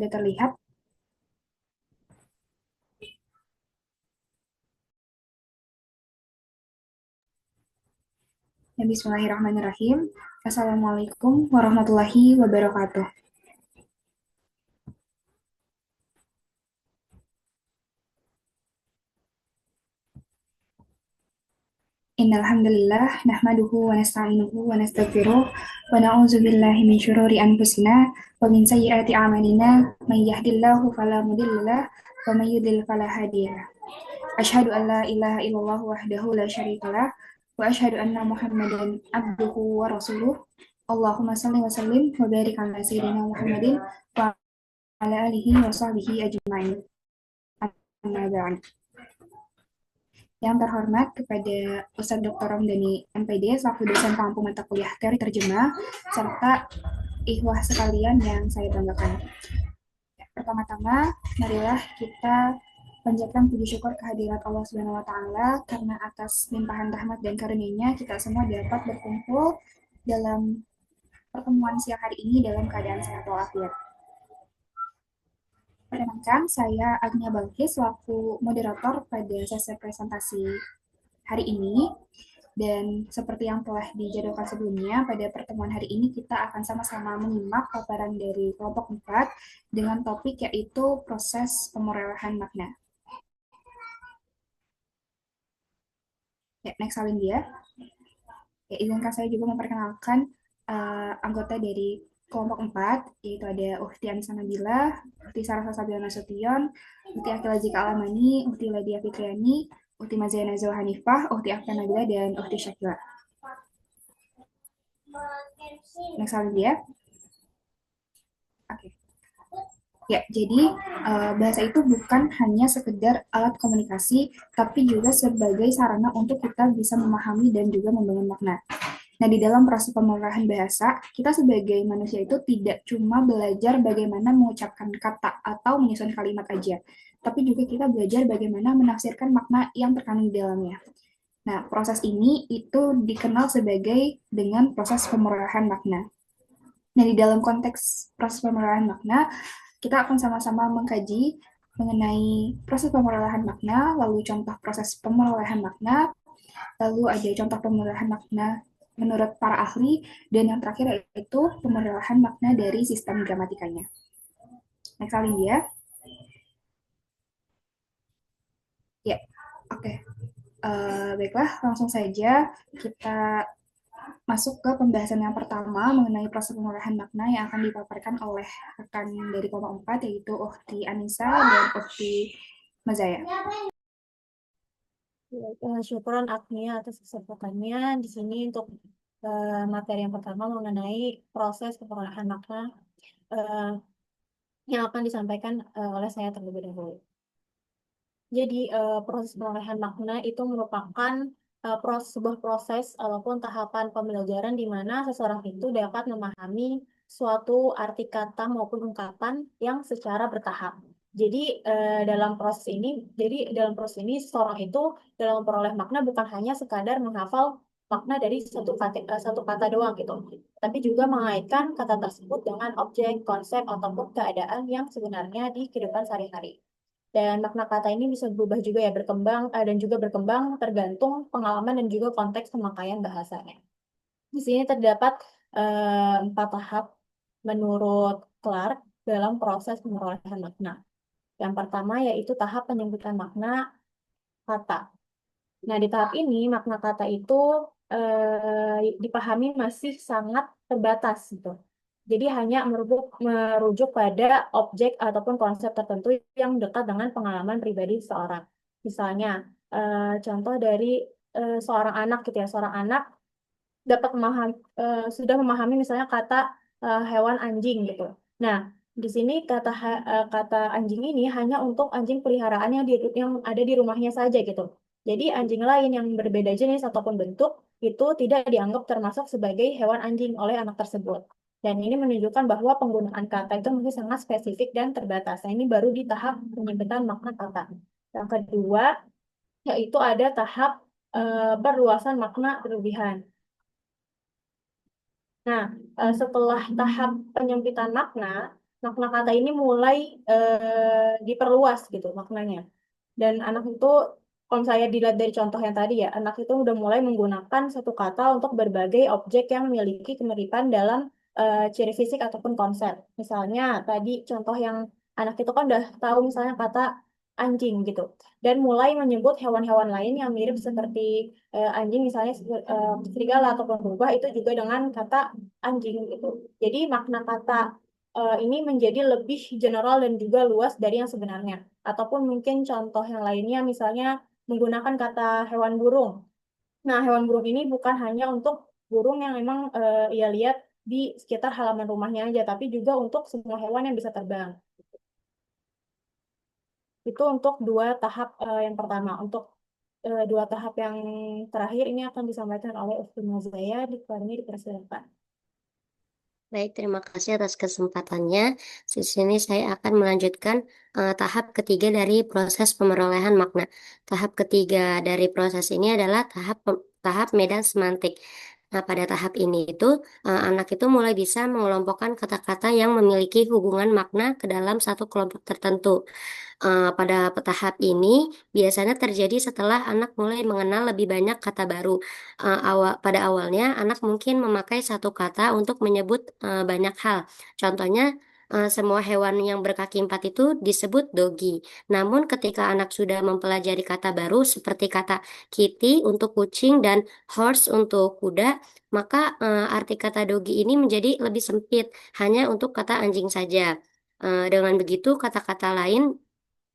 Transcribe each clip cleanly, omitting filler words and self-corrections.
sudah terlihat? Ya, bismillahirrahmanirrahim. Assalamualaikum warahmatullahi wabarakatuh. Innal hamdalillah nahmaduhu wa nasta'inuhu wa nastaghfiruh wa na'udzu billahi min syururi anfusina wa min sayyiati a'malina may yahdihillahu fala mudhillalah wa may yudhlil fala hadiyalah. Asyhadu an la ilaha illallah wahdahu la syarikalah wa asyhadu anna Muhammadan abduhu wa rasuluh. Allahumma shalli wa sallim wa barik ala sayyidina Muhammadin wa ala alihi wa sahbihi ajma'in. Amma ba'd. Yang terhormat kepada Ustadz Dr. Ramdhani MPD selaku dosen pengampu mata kuliah teori terjemah serta ikhwah sekalian yang saya banggakan. Pertama-tama, marilah kita panjatkan puji syukur kehadirat Allah Subhanahu wa taala karena atas limpahan rahmat dan karunia-Nya kita semua dapat berkumpul dalam pertemuan siang hari ini dalam keadaan sehat walafiat. Perkenalkan, saya Agnia Balkis selaku moderator pada sesi presentasi hari ini. Dan seperti yang telah dijadwalkan sebelumnya, pada pertemuan hari ini kita akan sama-sama menyimak paparan dari kelompok 4 dengan topik yaitu proses pemrolehan makna. Ya, next salin dia. Ya, izinkan saya juga memperkenalkan anggota dari kelompok 4, yaitu ada Uhti Anissa Nabila, Uhti Sarah Sabila Nasution, Uhti Akila Zika Alamani, Uhti Ladia Fitriani, Uhti Mazia Nazwa Hanifah, Uhti Afkan Nabila, dan Uhti Syakila. Next slide dia. Oke. Ya, jadi bahasa itu bukan hanya sekedar alat komunikasi, tapi juga sebagai sarana untuk kita bisa memahami dan juga membangun makna. Nah, di dalam proses pemrolehan bahasa, kita sebagai manusia itu tidak cuma belajar bagaimana mengucapkan kata atau menyusun kalimat aja, tapi juga kita belajar bagaimana menafsirkan makna yang terkandung di dalamnya. Nah, proses ini itu dikenal sebagai dengan proses pemrolehan makna. Nah, di dalam konteks proses pemrolehan makna, kita akan sama-sama mengkaji mengenai proses pemrolehan makna, lalu contoh proses pemrolehan makna, lalu ada contoh pemrolehan makna menurut para ahli, dan yang terakhir yaitu pemrolehan makna dari sistem gramatikanya. Next slide dia. Ya, oke. Baiklah, langsung saja kita masuk ke pembahasan yang pertama mengenai proses pemrolehan makna yang akan dipaparkan oleh rekan dari kelompok 4, yaitu Uhti Anissa dan Uhti Mazaya. Syukuran Agnia atas kesempatannya di sini untuk materi yang pertama mengenai proses pemrolehan makna yang akan disampaikan oleh saya terlebih dahulu. Jadi proses perolehan makna itu merupakan sebuah proses ataupun tahapan pembelajaran di mana seseorang itu dapat memahami suatu arti kata maupun ungkapan yang secara bertahap. Jadi dalam proses ini seseorang itu dalam memperoleh makna bukan hanya sekadar menghafal makna dari satu kata doang gitu, tapi juga mengaitkan kata tersebut dengan objek, konsep ataupun keadaan yang sebenarnya di kehidupan sehari-hari. Dan makna kata ini bisa berubah juga ya, dan juga berkembang tergantung pengalaman dan juga konteks pemakaian bahasanya. Di sini terdapat 4 tahap menurut Clark dalam proses pemerolehan makna. Yang pertama yaitu tahap penyempitan makna kata. Nah, di tahap ini makna kata itu dipahami masih sangat terbatas gitu. Jadi hanya merujuk pada objek ataupun konsep tertentu yang dekat dengan pengalaman pribadi seseorang. Misalnya, contoh dari seorang anak gitu ya, seorang anak sudah memahami misalnya kata hewan anjing gitu. Nah, di sini kata anjing ini hanya untuk anjing peliharaan yang ada di rumahnya saja gitu. Jadi anjing lain yang berbeda jenis ataupun bentuk itu tidak dianggap termasuk sebagai hewan anjing oleh anak tersebut. Dan ini menunjukkan bahwa penggunaan kata itu masih sangat spesifik dan terbatas. Nah, ini baru di tahap penyempitan makna kata. Yang kedua, yaitu ada tahap perluasan makna berlebihan. Nah, setelah tahap penyempitan makna, makna kata ini mulai diperluas gitu maknanya. Dan anak itu, kalau saya dilihat dari contoh yang tadi ya, anak itu udah mulai menggunakan satu kata untuk berbagai objek yang memiliki kemiripan dalam ciri fisik ataupun konsep. Misalnya tadi contoh yang anak itu kan udah tahu misalnya kata anjing gitu. Dan mulai menyebut hewan-hewan lain yang mirip seperti anjing misalnya serigala ataupun rubah itu juga dengan kata anjing gitu. Jadi makna kata ini menjadi lebih general dan juga luas dari yang sebenarnya. Ataupun mungkin contoh yang lainnya, misalnya menggunakan kata hewan burung. Nah, hewan burung ini bukan hanya untuk burung yang memang ia lihat di sekitar halaman rumahnya aja, tapi juga untuk semua hewan yang bisa terbang. Itu untuk dua tahap yang pertama. Untuk dua tahap yang terakhir ini akan disampaikan oleh Ustazah Zaya, ini dipersilakan. Baik, terima kasih atas kesempatannya. Di sini saya akan melanjutkan tahap ketiga dari proses pemerolehan makna. Tahap ketiga dari proses ini adalah tahap medan semantik. Nah, pada tahap ini itu anak itu mulai bisa mengelompokkan kata-kata yang memiliki hubungan makna ke dalam satu kelompok tertentu. Pada tahap ini biasanya terjadi setelah anak mulai mengenal lebih banyak kata baru. Pada awalnya anak mungkin memakai satu kata untuk menyebut banyak hal. Contohnya semua hewan yang berkaki empat itu disebut dogi. Namun ketika anak sudah mempelajari kata baru seperti kata kitty untuk kucing dan horse untuk kuda, maka arti kata dogi ini menjadi lebih sempit, hanya untuk kata anjing saja. Dengan begitu, kata-kata lain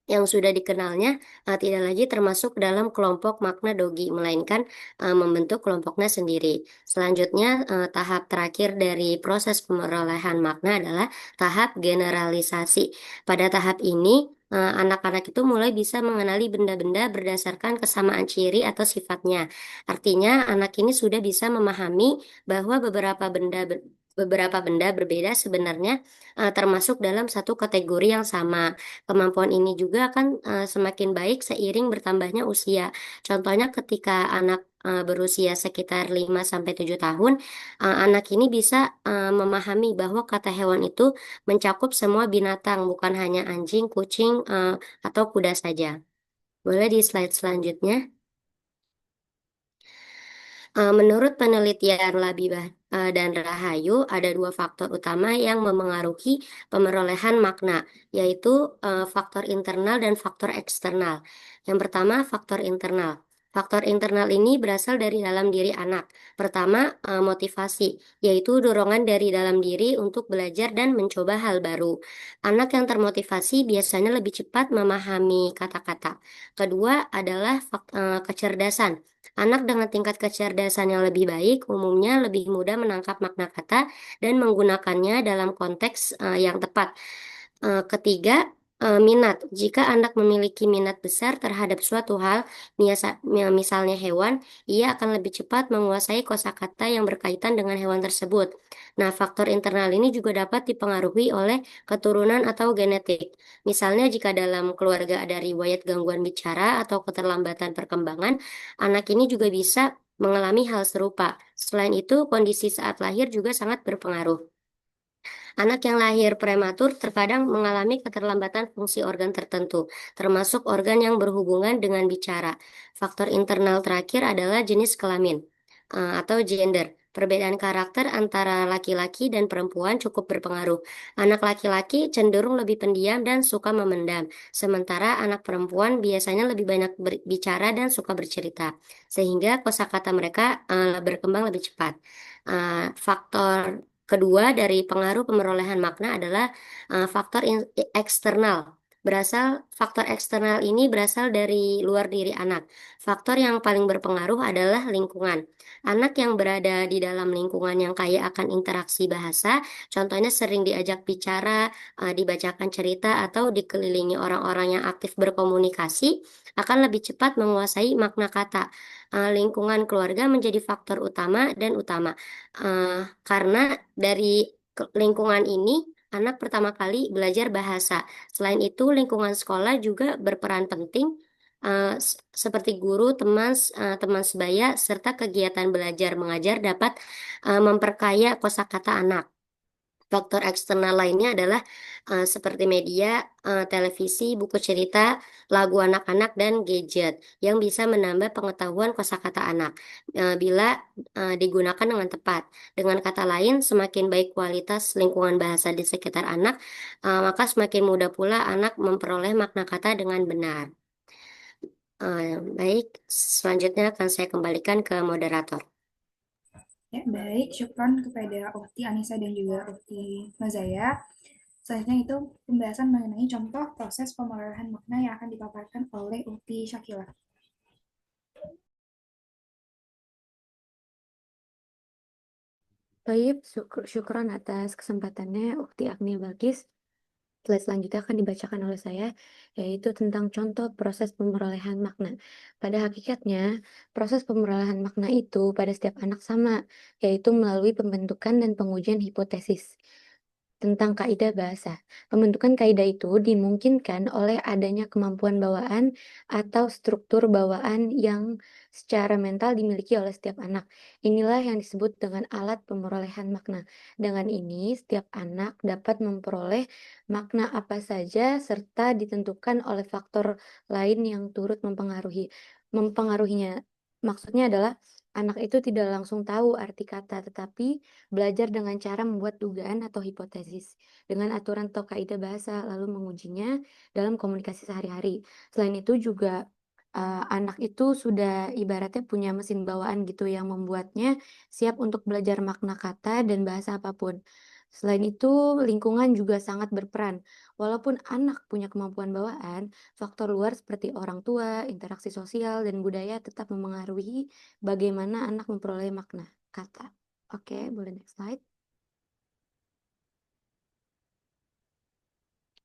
yang sudah dikenalnya tidak lagi termasuk dalam kelompok makna dogi, melainkan membentuk kelompoknya sendiri. Selanjutnya, tahap terakhir dari proses pemerolehan makna adalah tahap generalisasi. Pada tahap ini, anak-anak itu mulai bisa mengenali benda-benda berdasarkan kesamaan ciri atau sifatnya. Artinya, anak ini sudah bisa memahami bahwa beberapa benda berbeda sebenarnya termasuk dalam satu kategori yang sama. Kemampuan ini juga akan semakin baik seiring bertambahnya usia. Contohnya ketika anak berusia sekitar 5 sampai 7 tahun, anak ini bisa memahami bahwa kata hewan itu mencakup semua binatang, bukan hanya anjing, kucing, atau kuda saja. Boleh di slide selanjutnya. Menurut penelitian Labibah dan Rahayu, ada dua faktor utama yang memengaruhi pemerolehan makna, yaitu faktor internal dan faktor eksternal. Yang pertama, faktor internal. Faktor internal ini berasal dari dalam diri anak. Pertama, motivasi, yaitu dorongan dari dalam diri untuk belajar dan mencoba hal baru. Anak yang termotivasi biasanya lebih cepat memahami kata-kata. Kedua adalah kecerdasan. Anak dengan tingkat kecerdasan yang lebih baik umumnya lebih mudah menangkap makna kata dan menggunakannya dalam konteks yang tepat. Ketiga, minat. Jika anak memiliki minat besar terhadap suatu hal, misalnya hewan, ia akan lebih cepat menguasai kosakata yang berkaitan dengan hewan tersebut. Nah, faktor internal ini juga dapat dipengaruhi oleh keturunan atau genetik. Misalnya, jika dalam keluarga ada riwayat gangguan bicara atau keterlambatan perkembangan, anak ini juga bisa mengalami hal serupa. Selain itu, kondisi saat lahir juga sangat berpengaruh. Anak yang lahir prematur terkadang mengalami keterlambatan fungsi organ tertentu, termasuk organ yang berhubungan dengan bicara. Faktor internal terakhir adalah jenis kelamin atau gender. Perbedaan karakter antara laki-laki dan perempuan cukup berpengaruh. Anak laki-laki cenderung lebih pendiam dan suka memendam, sementara anak perempuan biasanya lebih banyak berbicara dan suka bercerita, sehingga kosakata mereka berkembang lebih cepat. Faktor kedua dari pengaruh pemerolehan makna adalah faktor eksternal. Faktor eksternal ini berasal dari luar diri anak. Faktor yang paling berpengaruh adalah lingkungan. Anak yang berada di dalam lingkungan yang kaya akan interaksi bahasa, contohnya sering diajak bicara, dibacakan cerita, atau dikelilingi orang-orang yang aktif berkomunikasi, akan lebih cepat menguasai makna kata. Lingkungan keluarga menjadi faktor utama dan utama. Karena dari lingkungan ini anak pertama kali belajar bahasa. Selain itu, lingkungan sekolah juga berperan penting, seperti guru, teman sebaya, serta kegiatan belajar mengajar dapat memperkaya kosakata anak. Faktor eksternal lainnya adalah seperti media, televisi, buku cerita, lagu anak-anak, dan gadget yang bisa menambah pengetahuan kosakata anak bila digunakan dengan tepat. Dengan kata lain, semakin baik kualitas lingkungan bahasa di sekitar anak, maka semakin mudah pula anak memperoleh makna kata dengan benar. Baik, selanjutnya akan saya kembalikan ke moderator. Ya, baik. Syukron kepada Ukti Anissa dan juga Ukti Mazaya. Selanjutnya itu pembahasan mengenai contoh proses pemrolehan makna yang akan dipaparkan oleh Ukti Syakila. Baik, syukron atas kesempatannya Ukti Agni Balkis. Slide selanjutnya akan dibacakan oleh saya, yaitu tentang contoh proses pemerolehan makna. Pada hakikatnya, proses pemerolehan makna itu pada setiap anak sama, yaitu melalui pembentukan dan pengujian hipotesis tentang kaidah bahasa. Pembentukan kaidah itu dimungkinkan oleh adanya kemampuan bawaan atau struktur bawaan yang secara mental dimiliki oleh setiap anak. Inilah yang disebut dengan alat pemerolehan makna. Dengan ini, setiap anak dapat memperoleh makna apa saja serta ditentukan oleh faktor lain yang turut mempengaruhinya. Maksudnya adalah anak itu tidak langsung tahu arti kata, tetapi belajar dengan cara membuat dugaan atau hipotesis dengan aturan atau kaidah bahasa, lalu mengujinya dalam komunikasi sehari-hari. Selain itu juga anak itu sudah ibaratnya punya mesin bawaan gitu yang membuatnya siap untuk belajar makna kata dan bahasa apapun. Selain itu, lingkungan juga sangat berperan. Walaupun anak punya kemampuan bawaan, faktor luar seperti orang tua, interaksi sosial, dan budaya tetap memengaruhi bagaimana anak memperoleh makna kata. Oke, boleh next slide.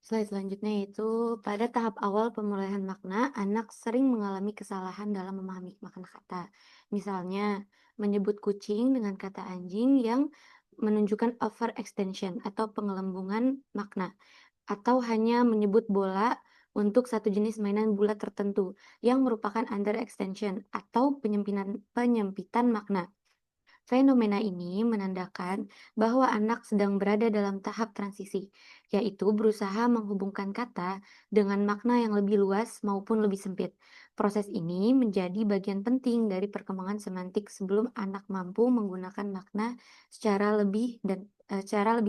Slide selanjutnya itu pada tahap awal pemulihan makna, anak sering mengalami kesalahan dalam memahami makna kata. Misalnya, menyebut kucing dengan kata anjing yang menunjukkan overextension atau pengelembungan makna, atau hanya menyebut bola untuk satu jenis mainan bulat tertentu yang merupakan underextension atau penyempitan makna. Fenomena ini menandakan bahwa anak sedang berada dalam tahap transisi, yaitu berusaha menghubungkan kata dengan makna yang lebih luas maupun lebih sempit. Proses ini menjadi bagian penting dari perkembangan semantik sebelum anak mampu menggunakan makna secara lebih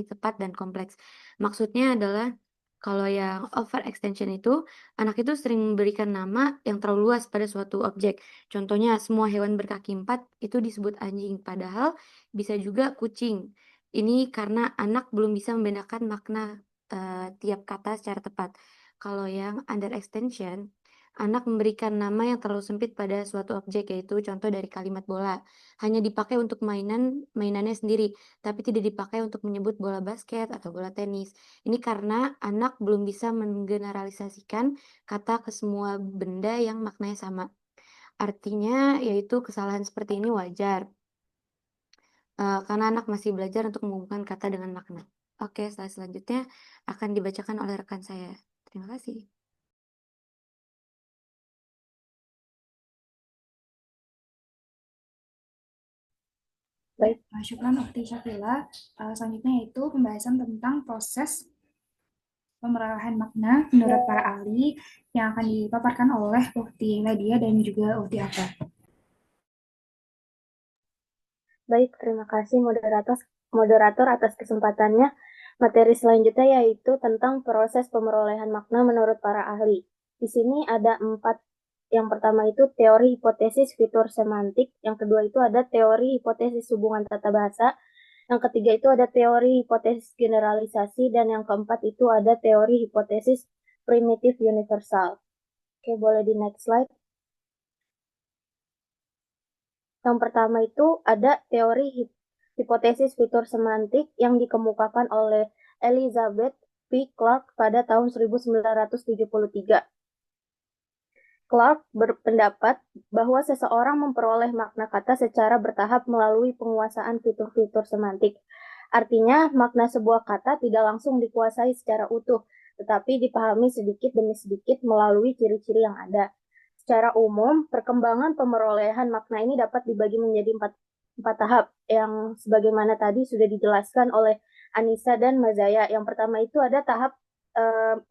tepat dan kompleks. Maksudnya adalah kalau yang overextension itu, anak itu sering memberikan nama yang terlalu luas pada suatu objek. Contohnya, semua hewan berkaki 4 itu disebut anjing, padahal bisa juga kucing. Ini karena anak belum bisa membedakan makna tiap kata secara tepat. Kalau yang under extension, anak memberikan nama yang terlalu sempit pada suatu objek, yaitu contoh dari kalimat bola. Hanya dipakai untuk mainannya sendiri, tapi tidak dipakai untuk menyebut bola basket atau bola tenis. Ini karena anak belum bisa menggeneralisasikan kata ke semua benda yang maknanya sama. Artinya, yaitu kesalahan seperti ini wajar, karena anak masih belajar untuk menghubungkan kata dengan makna. Oke, slide selanjutnya akan dibacakan oleh rekan saya. Terima kasih. Baik, syukran Ukti Syakila. Selanjutnya yaitu pembahasan tentang proses pemerolehan makna menurut para ahli yang akan dipaparkan oleh Ukti Nadia dan juga Ukti Akbar. Baik, terima kasih moderator atas kesempatannya. Materi selanjutnya yaitu tentang proses pemerolehan makna menurut para ahli. Di sini ada 4. Yang pertama itu teori hipotesis fitur semantik, yang kedua itu ada teori hipotesis hubungan tata bahasa, yang ketiga itu ada teori hipotesis generalisasi, dan yang keempat itu ada teori hipotesis primitif universal. Oke, boleh di next slide. Yang pertama itu ada teori hipotesis fitur semantik yang dikemukakan oleh Elizabeth P. Clarke pada tahun 1973. Clarke berpendapat bahwa seseorang memperoleh makna kata secara bertahap melalui penguasaan fitur-fitur semantik. Artinya, makna sebuah kata tidak langsung dikuasai secara utuh, tetapi dipahami sedikit demi sedikit melalui ciri-ciri yang ada. Secara umum, perkembangan pemerolehan makna ini dapat dibagi menjadi empat tahap yang sebagaimana tadi sudah dijelaskan oleh Anissa dan Mazaya. Yang pertama itu ada tahap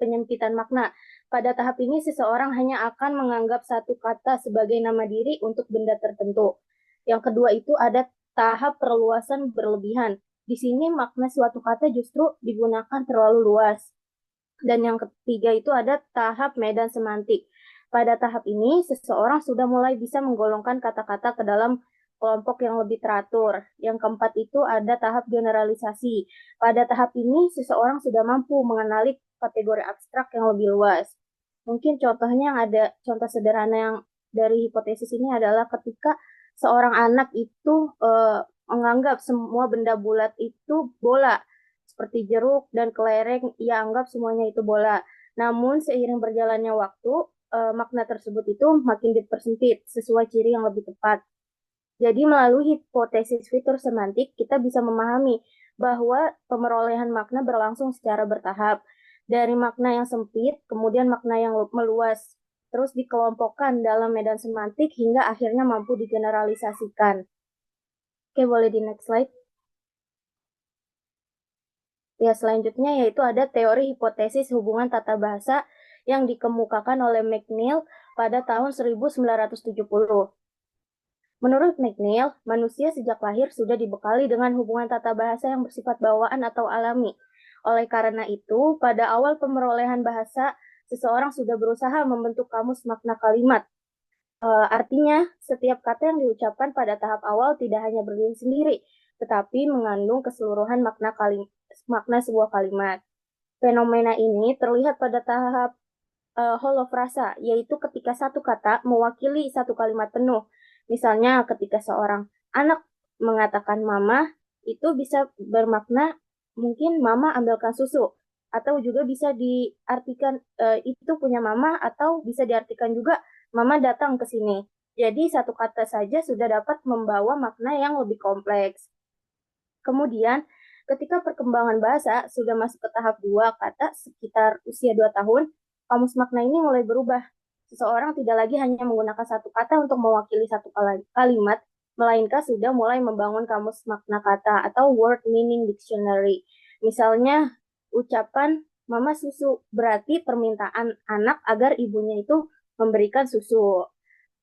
penyempitan makna. Pada tahap ini seseorang hanya akan menganggap satu kata sebagai nama diri untuk benda tertentu. Yang kedua itu ada tahap perluasan berlebihan. Di sini makna suatu kata justru digunakan terlalu luas. Dan yang ketiga itu ada tahap medan semantik. Pada tahap ini, seseorang sudah mulai bisa menggolongkan kata-kata ke dalam kelompok yang lebih teratur. Yang keempat itu ada tahap generalisasi. Pada tahap ini, seseorang sudah mampu mengenali kategori abstrak yang lebih luas. Mungkin contohnya yang ada, contoh sederhana yang dari hipotesis ini adalah ketika seorang anak itu menganggap semua benda bulat itu bola, seperti jeruk dan kelereng, ia anggap semuanya itu bola. Namun seiring berjalannya waktu, makna tersebut itu makin dipersempit sesuai ciri yang lebih tepat. Jadi melalui hipotesis fitur semantik, kita bisa memahami bahwa pemerolehan makna berlangsung secara bertahap. Dari makna yang sempit, kemudian makna yang meluas, terus dikelompokkan dalam medan semantik hingga akhirnya mampu digeneralisasikan. Oke, boleh di next slide. Ya, selanjutnya yaitu ada teori hipotesis hubungan tata bahasa yang dikemukakan oleh McNeill pada tahun 1970. Menurut McNeill, manusia sejak lahir sudah dibekali dengan hubungan tata bahasa yang bersifat bawaan atau alami. Oleh karena itu, pada awal pemerolehan bahasa, seseorang sudah berusaha membentuk kamus makna kalimat. Artinya, setiap kata yang diucapkan pada tahap awal tidak hanya berdiri sendiri, tetapi mengandung keseluruhan makna sebuah kalimat. Fenomena ini terlihat pada tahap holofrasa, yaitu ketika satu kata mewakili satu kalimat penuh. Misalnya ketika seorang anak mengatakan mama, itu bisa bermakna mungkin mama ambilkan susu. Atau juga bisa diartikan itu punya mama, atau bisa diartikan juga mama datang ke sini. Jadi satu kata saja sudah dapat membawa makna yang lebih kompleks. Kemudian ketika perkembangan bahasa sudah masuk ke tahap 2 kata sekitar usia 2 tahun, kamus makna ini mulai berubah. Seseorang tidak lagi hanya menggunakan satu kata untuk mewakili satu kalimat, melainkan sudah mulai membangun kamus makna kata atau word meaning dictionary. Misalnya, ucapan mama susu berarti permintaan anak agar ibunya itu memberikan susu.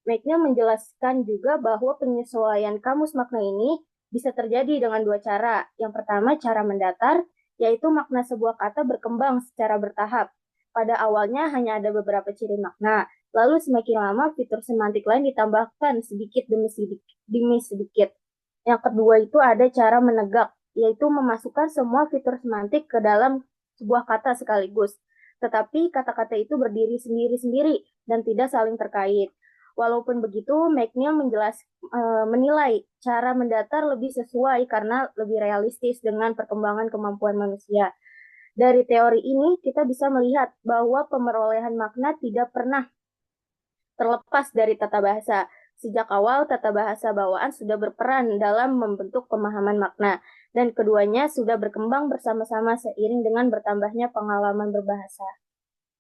McNeill menjelaskan juga bahwa penyesuaian kamus makna ini bisa terjadi dengan dua cara. Yang pertama, cara mendatar, yaitu makna sebuah kata berkembang secara bertahap. Pada awalnya hanya ada beberapa ciri makna, lalu semakin lama fitur semantik lain ditambahkan sedikit demi sedikit. Yang kedua itu ada cara menegak, yaitu memasukkan semua fitur semantik ke dalam sebuah kata sekaligus. Tetapi kata-kata itu berdiri sendiri-sendiri dan tidak saling terkait. Walaupun begitu, McNeill menilai cara mendatar lebih sesuai karena lebih realistis dengan perkembangan kemampuan manusia. Dari teori ini, kita bisa melihat bahwa pemerolehan makna tidak pernah terlepas dari tata bahasa. Sejak awal, tata bahasa bawaan sudah berperan dalam membentuk pemahaman makna, dan keduanya sudah berkembang bersama-sama seiring dengan bertambahnya pengalaman berbahasa.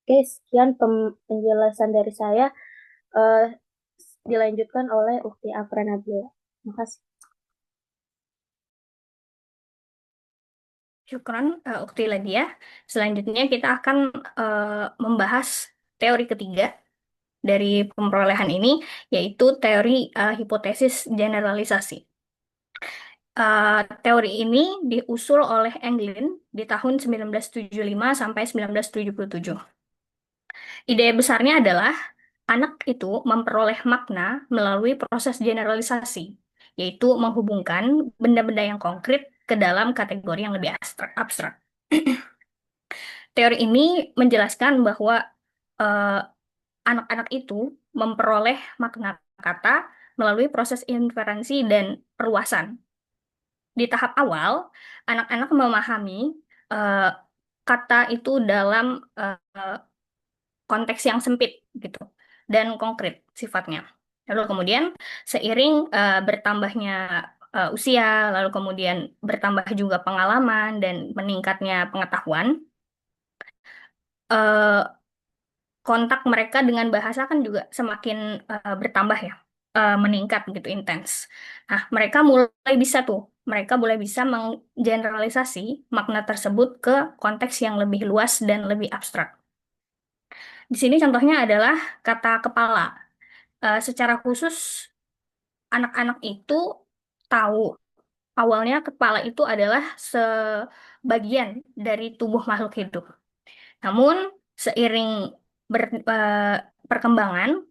Oke, sekian penjelasan dari saya. Dilanjutkan oleh Ukti Afra Nabila. Terima kasih. Syukron, Ukti Ladia. Selanjutnya kita akan membahas teori ketiga dari pemerolehan ini, yaitu teori hipotesis generalisasi. Teori ini diusul oleh Englin di tahun 1975 sampai 1977. Ide besarnya adalah anak itu memperoleh makna melalui proses generalisasi, yaitu menghubungkan benda-benda yang konkret ke dalam kategori yang lebih abstrak. Teori ini menjelaskan bahwa anak-anak itu memperoleh makna kata melalui proses inferensi dan perluasan. Di tahap awal, anak-anak memahami kata itu dalam konteks yang sempit gitu dan konkret sifatnya. Lalu kemudian seiring bertambahnya usia, lalu kemudian bertambah juga pengalaman dan meningkatnya pengetahuan, kontak mereka dengan bahasa kan juga semakin bertambah ya, meningkat gitu intens. Nah, mereka mulai bisa tuh mereka boleh bisa menggeneralisasi makna tersebut ke konteks yang lebih luas dan lebih abstrak. Di sini contohnya adalah kata kepala. Secara khusus, anak-anak itu tahu awalnya kepala itu adalah sebagian dari tubuh makhluk hidup. Namun, seiring perkembangan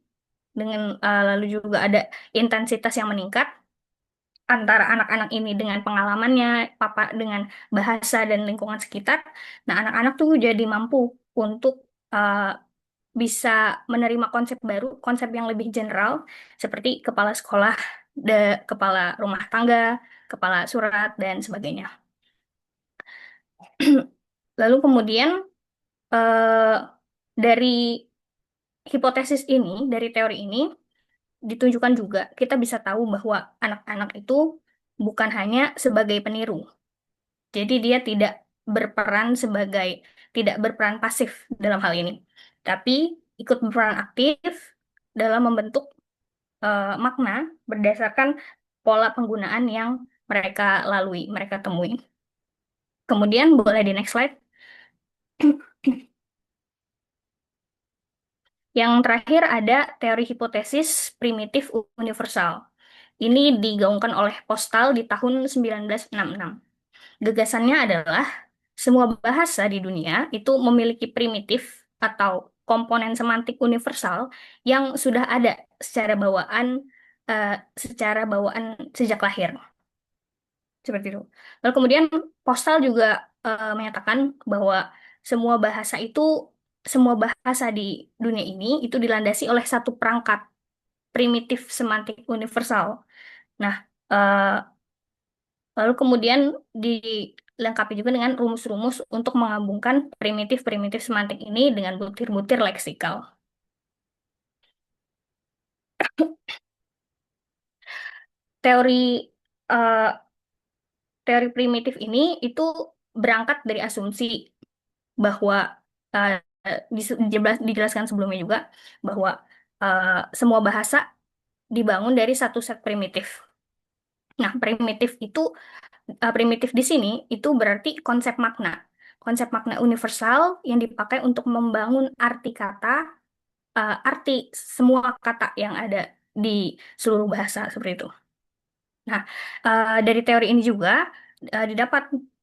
dengan lalu juga ada intensitas yang meningkat antara anak-anak ini dengan pengalamannya, papa dengan bahasa dan lingkungan sekitar. Nah, anak-anak tuh jadi mampu untuk uh, bisa menerima konsep baru, konsep yang lebih general, seperti kepala sekolah, kepala rumah tangga, kepala surat, dan sebagainya. Lalu kemudian eh, dari hipotesis ini, dari teori ini, ditunjukkan juga kita bisa tahu bahwa anak-anak itu bukan hanya sebagai peniru. Jadi dia tidak berperan pasif dalam hal ini, tapi ikut berperan aktif dalam membentuk makna berdasarkan pola penggunaan yang mereka lalui, mereka temui. Kemudian boleh di next slide. Yang terakhir ada teori hipotesis primitif universal. Ini digaungkan oleh Postal di tahun 1966. Gagasannya adalah semua bahasa di dunia itu memiliki primitif atau komponen semantik universal yang sudah ada eh, secara bawaan sejak lahir. Seperti itu. Lalu kemudian Postal juga menyatakan bahwa semua bahasa itu, semua bahasa di dunia ini itu dilandasi oleh satu perangkat primitif semantik universal. Nah, eh, lalu kemudian dilengkapi juga dengan rumus-rumus untuk menggabungkan primitif-primitif semantik ini dengan butir-butir leksikal. Teori eh, teori primitif ini itu berangkat dari asumsi bahwa eh, dijelaskan sebelumnya juga bahwa semua bahasa dibangun dari satu set primitif. Nah, primitif di sini itu berarti konsep makna. Konsep makna universal yang dipakai untuk membangun arti kata, arti semua kata yang ada di seluruh bahasa seperti itu. Nah, dari teori ini juga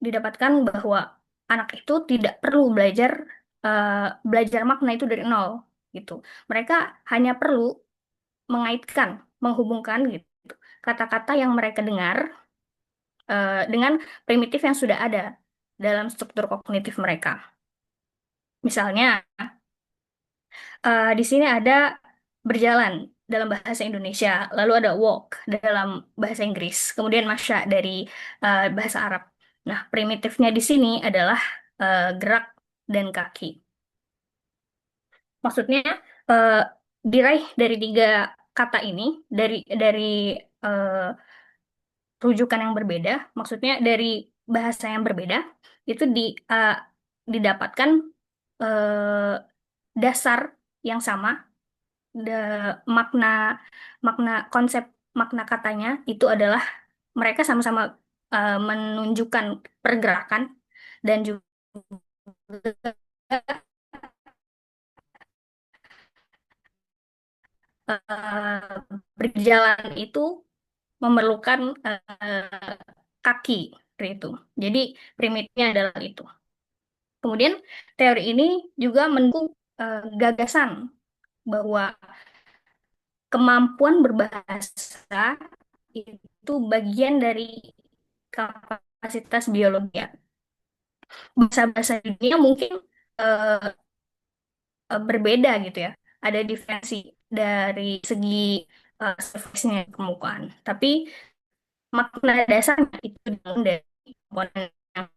didapatkan bahwa anak itu tidak perlu eh, belajar makna itu dari nol gitu. Mereka hanya perlu mengaitkan, menghubungkan gitu kata-kata yang mereka dengar dengan primitif yang sudah ada dalam struktur kognitif mereka. Misalnya, di sini ada berjalan dalam bahasa Indonesia, lalu ada walk dalam bahasa Inggris, kemudian masya dari bahasa Arab. Nah, primitifnya di sini adalah gerak dan kaki. Maksudnya eh, diraih dari tiga kata ini, dari eh, rujukan yang berbeda, maksudnya dari bahasa yang berbeda, itu didapatkan eh, dasar yang sama, makna makna konsep makna katanya itu adalah mereka sama-sama menunjukkan pergerakan dan juga berjalan itu memerlukan kaki seperti itu. Jadi primitnya adalah itu. Kemudian teori ini juga mendukung gagasan bahwa kemampuan berbahasa itu bagian dari kapasitas biologi. Ya. Bahasa-bahasa di dunia mungkin eh, berbeda gitu ya. Ada diferensi dari segi surface-nya permukaan. Tapi makna dasarnya itu dibangun dari komponen yang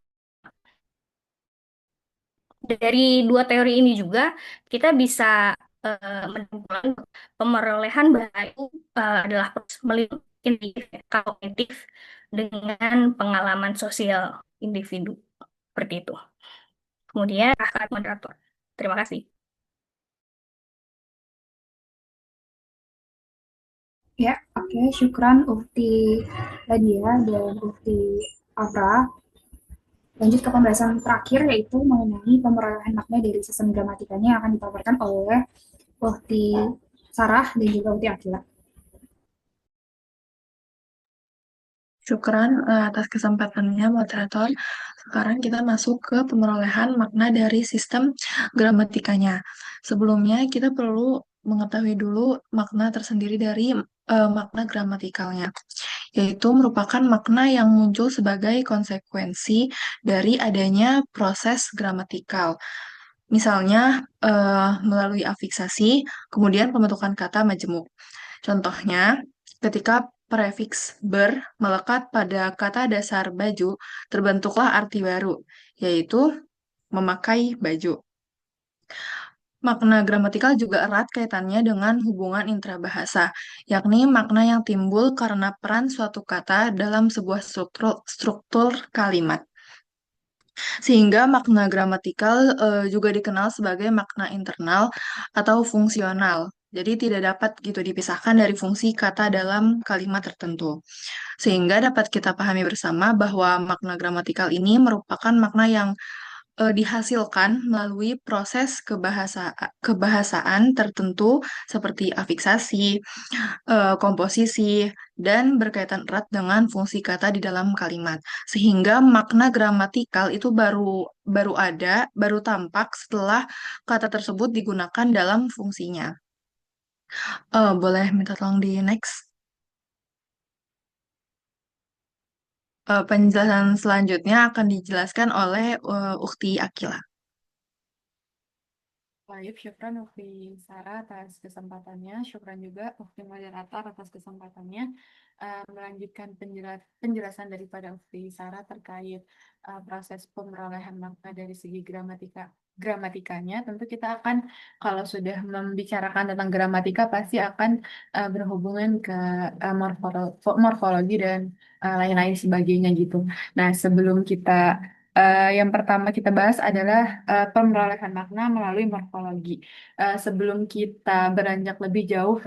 dari dua teori ini juga kita bisa menemukan pemerolehan bahasa itu adalah proses melihat individu kognitif dengan pengalaman sosial individu seperti itu. Kemudian kakak moderator. Terima kasih. Ya, oke, syukran Ukti Nadia dan Ukti Afra. Lanjut ke pembahasan terakhir yaitu mengenai pemerolehan makna dari sistem gramatikanya yang akan dipaparkan oleh Ukti Sarah dan juga Ukti Akila. Syukran atas kesempatannya, moderator. Sekarang kita masuk ke pemerolehan makna dari sistem gramatikanya. Sebelumnya, kita perlu mengetahui dulu makna tersendiri dari makna gramatikalnya, yaitu merupakan makna yang muncul sebagai konsekuensi dari adanya proses gramatikal. Misalnya, melalui afiksasi, kemudian pembentukan kata majemuk. Contohnya, ketika prefiks ber melekat pada kata dasar baju, terbentuklah arti baru, yaitu memakai baju. Makna gramatikal juga erat kaitannya dengan hubungan intrabahasa, yakni makna yang timbul karena peran suatu kata dalam sebuah struktur kalimat. Sehingga makna gramatikal juga dikenal sebagai makna internal atau fungsional. Jadi tidak dapat gitu dipisahkan dari fungsi kata dalam kalimat tertentu. Sehingga dapat kita pahami bersama bahwa makna gramatikal ini merupakan makna yang dihasilkan melalui proses kebahasaan tertentu seperti afiksasi, komposisi, dan berkaitan erat dengan fungsi kata di dalam kalimat. Sehingga makna gramatikal itu baru tampak setelah kata tersebut digunakan dalam fungsinya. Boleh minta tolong di next. Penjelasan selanjutnya akan dijelaskan oleh Ukti Akila. Baik, syukran Ukti Sarah atas kesempatannya. Syukran juga Ukti moderator atas kesempatannya. Melanjutkan penjelasan daripada Ukti Sarah terkait proses pemerolehan makna dari segi gramatikanya. Tentu kita akan, kalau sudah membicarakan tentang gramatika, pasti akan berhubungan ke morfologi dan lain-lain sebagainya gitu. Nah, sebelum kita yang pertama kita bahas adalah pemerolehan makna melalui morfologi. Sebelum kita beranjak lebih jauh,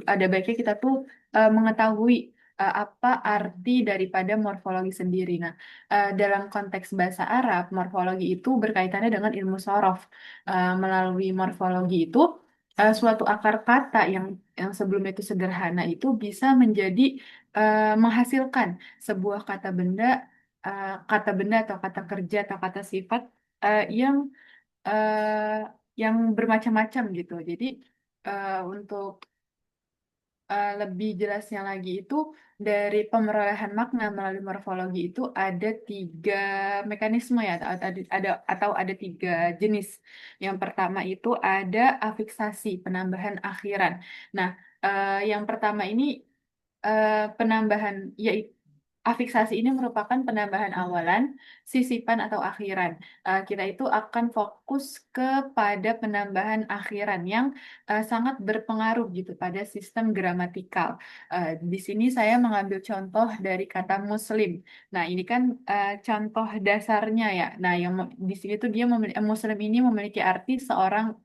ada baiknya kita tuh mengetahui apa arti daripada morfologi sendiri. Nah, dalam konteks bahasa Arab, morfologi itu berkaitannya dengan ilmu sorof. Melalui morfologi itu, suatu akar kata yang sebelumnya itu sederhana itu bisa menjadi menghasilkan sebuah kata benda atau kata kerja atau kata sifat yang bermacam-macam gitu. Jadi untuk lebih jelasnya lagi itu dari pemerolehan makna melalui morfologi itu ada 3 mekanisme ya atau ada 3 jenis. Yang pertama itu ada afiksasi, penambahan akhiran. Nah, yang pertama ini penambahan yaitu afiksasi ini merupakan penambahan awalan, sisipan atau akhiran. Kita itu akan fokus kepada penambahan akhiran yang sangat berpengaruh gitu pada sistem gramatikal. Di sini saya mengambil contoh dari kata muslim. Nah, ini kan contoh dasarnya ya. Nah, yang di sini tuh muslim ini memiliki arti seorang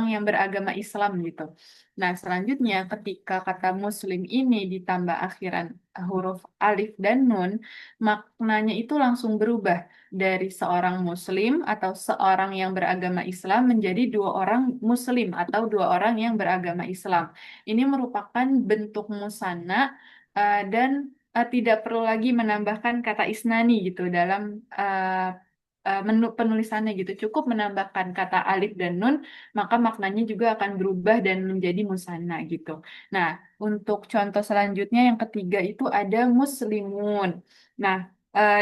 yang beragama Islam gitu. Nah, selanjutnya ketika kata muslim ini ditambah akhiran huruf alif dan nun, maknanya itu langsung berubah dari seorang muslim atau seorang yang beragama Islam menjadi 2 orang muslim atau 2 orang yang beragama Islam. Ini merupakan bentuk musanna dan tidak perlu lagi menambahkan kata isnani gitu dalam menu penulisannya gitu. Cukup menambahkan kata alif dan nun, maka maknanya juga akan berubah dan menjadi musanna gitu. Nah, untuk contoh selanjutnya yang ketiga itu ada muslimun. Nah,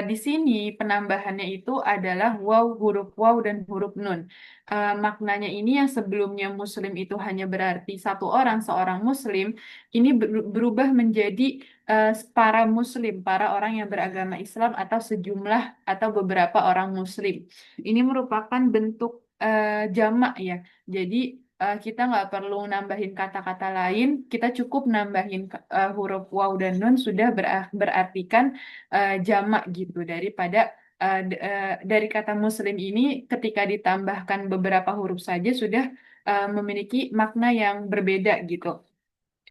di sini penambahannya itu adalah huruf waw dan huruf nun. Maknanya ini yang sebelumnya muslim itu hanya berarti seorang muslim, ini berubah menjadi para muslim, para orang yang beragama Islam atau sejumlah atau beberapa orang muslim. Ini merupakan bentuk jamak ya. Jadi kita nggak perlu nambahin kata-kata lain, kita cukup nambahin huruf waw dan nun sudah berartikan jamak gitu dari kata muslim ini ketika ditambahkan beberapa huruf saja sudah memiliki makna yang berbeda gitu.